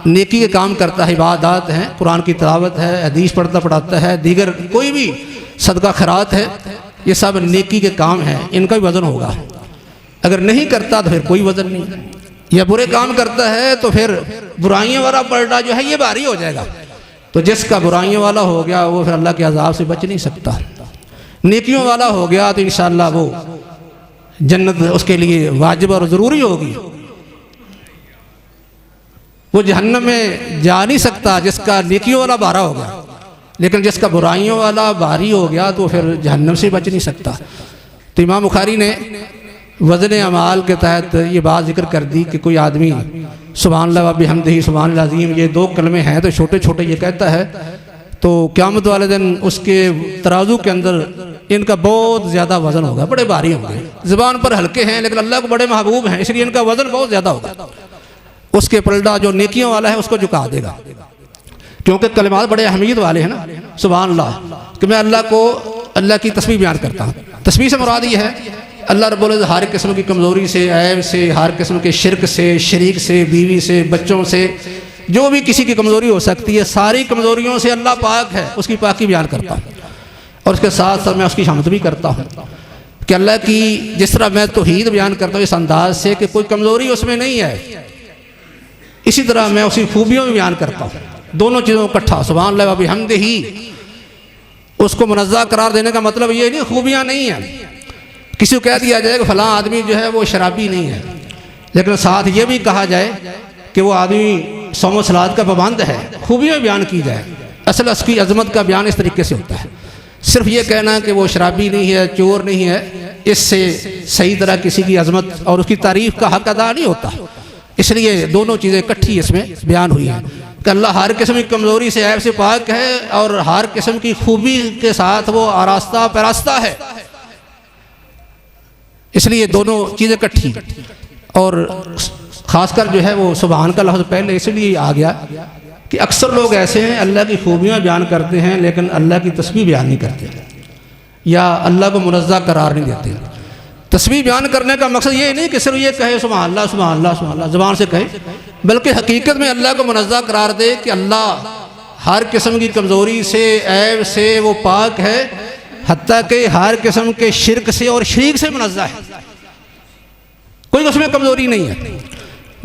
नेकी के काम करता है, इबादत है, कुरान की तिलावत है, हदीस पढ़ता पढ़ाता है, दीगर कोई भी सदका खैरात है, ये सब नेकी के काम हैं, इनका भी वज़न होगा। अगर नहीं करता तो फिर कोई वज़न नहीं। या बुरे काम करता है तो फिर बुराइयों वाला पलड़ा जो है ये भारी हो जाएगा। तो जिसका बुराइयों वाला हो गया वो फिर अल्लाह के अज़ाब से बच नहीं सकता। नेकियों वाला हो गया तो इंशाअल्लाह वो जन्नत उसके लिए वाजिब और ज़रूरी होगी। वो जहन्नम में जा नहीं सकता जिसका नेकियों वाला बारा हो गया, लेकिन जिसका बुराइयों वाला बारी हो गया तो फिर जहन्नम से बच नहीं सकता। तो इमाम बुखारी ने वज़न अमाल के तहत ये बात जिक्र कर दी कि कोई आदमी सुभान अल्लाह व बिहम्दिही सुभानल अज़ीम, ये 2 कलमे हैं तो छोटे छोटे ये कहता है, तो क़यामत वाले दिन उसके तराजू के अंदर इनका बहुत ज़्यादा वज़न होगा, बड़े भारी होंगे। ज़बान पर हल्के हैं लेकिन अल्लाह को बड़े महबूब हैं, इसलिए इनका वज़न बहुत ज़्यादा होगा। उसके पलड़ा जो नेकियों वाला है उसको झुका देगा, क्योंकि कलिमात बड़े अहमियत वाले हैं ना। सुभान अल्लाह कि मैं अल्लाह को अल्लाह की तस्बीह बयान करता हूँ। तस्बीह से मुराद ये है अल्लाह रब्बुल इज़्ज़त हर किस्म की कमज़ोरी से, ऐब से, हर किस्म के शिरक से, शरीक से, बीवी से, बच्चों से, जो भी किसी की कमज़ोरी हो सकती है, सारी कमज़ोरियों से अल्लाह पाक है, उसकी पाकी बयान करता हूँ। और उसके साथ साथ मैं उसकी शामत भी करता हूँ कि अल्लाह की जिस तरह मैं तौहीद बयान करता हूँ इस अंदाज से कि कोई कमज़ोरी उसमें नहीं है, इसी तरह मैं उसकी खूबियों में बयान करता हूँ। दोनों चीज़ों को इकट्ठा सुभान अल्लाह व बिहम्दिही, उसको मुनज़्ज़ह करार देने का मतलब ये नहीं खूबियाँ नहीं हैं। किसी को कह दिया जाए कि फ़लाँ आदमी जो है वो शराबी नहीं है, लेकिन साथ ये भी कहा जाए कि वो आदमी सौम सलात का पाबंद है, खूबियाँ बयान की जाए। असल उसकी अज़मत का बयान इस तरीके से होता है। सिर्फ ये कहना कि वो शराबी नहीं है, चोर नहीं है, इससे सही तरह किसी की अज़मत और उसकी तारीफ़ का हक अदा नहीं होता। इसलिए दोनों चीज़ें इकट्ठी इसमें बयान हुई हैं कि अल्लाह हर किस्म की कमज़ोरी से, ऐब से पाक है और हर किस्म की खूबी के साथ वो आरास्ता पैरास्ता है। इसलिए दोनों चीज़ें इकट्ठी, और ख़ासकर जो है वो सुभान का लफ्ज़ पहले इसलिए आ गया कि अक्सर लोग ऐसे हैं अल्लाह की खूबियाँ बयान करते हैं लेकिन अल्लाह की तस्बीह बयान नहीं करते या अल्लाह को मुनज़्ज़ह करार नहीं देते। तस्बीह बयान करने का मकसद ये नहीं कि सिर्फ ये कहे सुभान अल्लाह सुभान अल्लाह सुभान अल्लाह ज़बान से कहे, बल्कि हकीकत में अल्लाह को मुनज़्ज़ह करार दे कि अल्लाह हर किस्म की कमज़ोरी से, ऐब से वो पाक है, हत्ता कि हर किस्म के शिरक से और शरीक से मुनज़्ज़ह है, कोई उसमें कमज़ोरी नहीं है।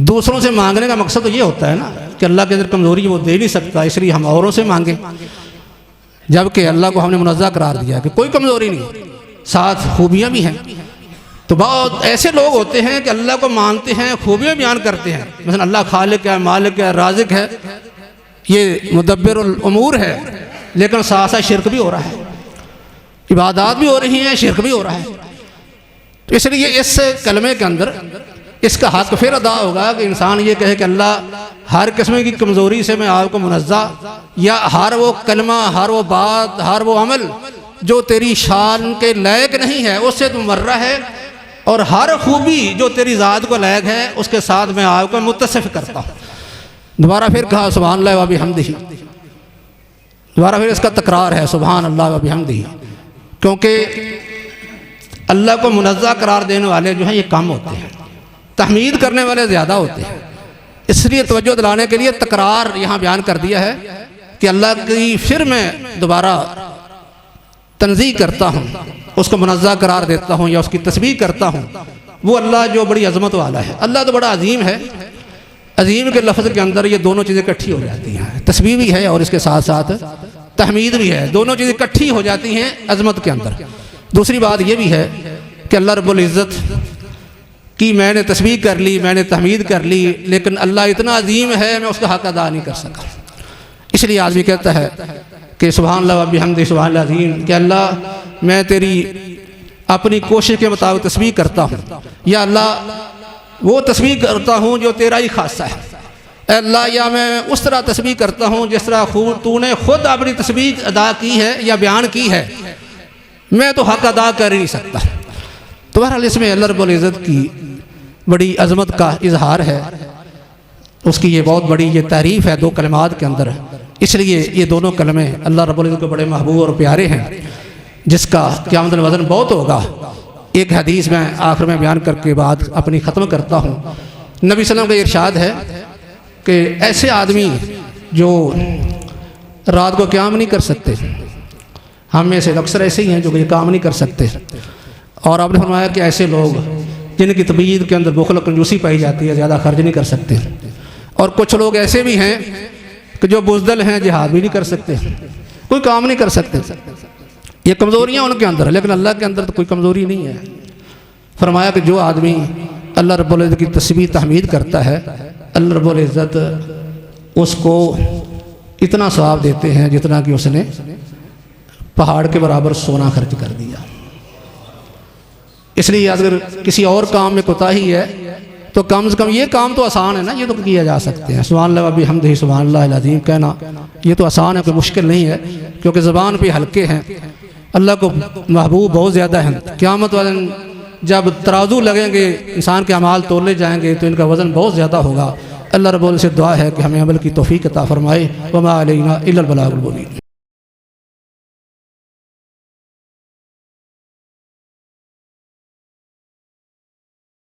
दूसरों से मांगने का मकसद तो ये होता है ना कि अल्लाह के अंदर कमज़ोरी वो दे नहीं सकता, इसलिए हम औरों से मांगे, जबकि अल्लाह को हमने मुनज़्ज़ह करार दिया कि कोई कमज़ोरी नहीं, साथ खूबियाँ भी हैं। तो बहुत ऐसे लोग होते हैं कि अल्लाह को मानते हैं, खूबियाँ बयान करते हैं, मतलब अल्लाह खालिक है, मालिक है, राज़िक है, ये मुदब्बिरुल उमूर है, लेकिन साथ साथ शिरक भी हो रहा है, इबादत भी हो रही हैं, शिरक भी हो रहा है। तो इसलिए इस कलमे के अंदर इसका हक फिर अदा होगा कि इंसान ये कहे कि अल्लाह हर किस्म की कमज़ोरी से मैं आपको मुनज़्ज़ह, या हर वो कलमा, हर वो बात, हर वो अमल जो तेरी शान के लायक नहीं है उससे तुम मर्रा है, और हर खूबी जो तेरी ज़ात को लायक है उसके साथ मैं आपको मुत्तसिफ़ करता हूँ। दोबारा फिर कहा सुभान अल्लाह व बिहम्दिही, दोबारा फिर इसका तकरार है सुभान अल्लाह व बिहम्दिही, क्योंकि अल्लाह को मुनज़्ज़ह करार देने वाले जो हैं ये कम होते हैं, तहमीद करने वाले ज़्यादा होते हैं। इसलिए तवज्जो दिलाने के लिए तकरार यहाँ बयान कर दिया है कि अल्लाह की फिर मैं दोबारा तंज़ीह करता हूँ, उसको मुनज़्ज़ह करार देता हूँ या उसकी तस्बीह करता हूँ। वो अल्लाह जो बड़ी अज़मत वाला है, अल्लाह तो बड़ा अजीम है। अजीम के लफ्ज़ के अंदर ये दोनों चीज़ें इकट्ठी हो जाती हैं, तस्बीह भी है और इसके साथ साथ तहमीद भी है, दोनों चीज़ें इकट्ठी हो जाती हैं अज़मत के अंदर। दूसरी बात ये भी है कि अल्लाह रब्बुल इज़्ज़त की मैंने तस्बीह कर ली, मैंने तहमीद कर ली, लेकिन अल्लाह इतना अजीम है मैं उसका हक अदा नहीं कर सका। इसलिए आदमी कहता है कि सुभान अल्लाह व बिहम्दिही सुभान अज़ीम, कि अल्लाह मैं तेरी अपनी कोशिश के मुताबिक तस्बीह करता हूँ, या अल्लाह वो तस्बीह करता हूँ जो तेरा ही खासा है अल्लाह, या मैं उस तरह तस्बीह करता हूँ जिस तरह तूने खुद अपनी तस्बीह अदा की है या बयान की है, मैं तो हक अदा कर ही नहीं सकता। तो बहरहाल इसमें अल्लाह रब्बुल इज़्ज़त की बड़ी अज़मत का इजहार है, उसकी ये बहुत बड़ी ये तारीफ़ है 2 कलमात के अंदर। इसलिए ये दोनों कलमे अल्लाह रब्बुल इज़्ज़त को बड़े महबूब और प्यारे हैं, जिसका क़यामत वज़न बहुत होगा। एक हदीस में आखिर में बयान करके बात अपनी ख़त्म करता हूँ। नबी सल्लल्लाहु अलैहि वसल्लम का इरशाद है कि ऐसे आदमी जो रात को क़याम नहीं कर सकते, हम में से अक्सर ऐसे ही हैं जो ये काम नहीं कर सकते, और आपने फरमाया कि ऐसे लोग जिनकी तबीयत के अंदर बुखल कंजूसी पाई जाती है, ज़्यादा खर्च नहीं कर सकते, और कुछ लोग ऐसे भी हैं कि जो बुज़दिल हैं जिहाद भी नहीं कर सकते, कोई काम नहीं कर सकते। ये कमज़ोरियाँ उनके अंदर है, लेकिन अल्लाह के अंदर तो कोई कमज़ोरी नहीं है। फरमाया कि जो आदमी अल्लाह रब्बुल इज़्ज़त की तस्बीह तहमीद करता है, अल्लाह रब्बुल इज़्ज़त उसको इतना सवाब देते हैं जितना कि उसने पहाड़ के बराबर सोना खर्च कर दिया। इसलिए अगर किसी और काम में कोताही है तो कम से कम ये काम तो आसान है ना, ये तो किया जा सकते हैं। सुभान अल्लाह व बिहम्दिही सुभान अल्लाहिल अज़ीम कहना ये तो आसान है, कोई मुश्किल नहीं है, क्योंकि ज़बान पे हल्के हैं। अल्लाह को महबूब बहुत ज़्यादा हैं। क़यामत वाले दिन जब तराजू लगेंगे, इंसान के अमाल तोले जाएंगे तो इनका वज़न बहुत ज़्यादा होगा। अल्लाह रब्बुल से दुआ है कि हमें अमल की तौफ़ीक़ अता फ़रमाए। वमा अलैना इल्लल बलागुल मुबीन।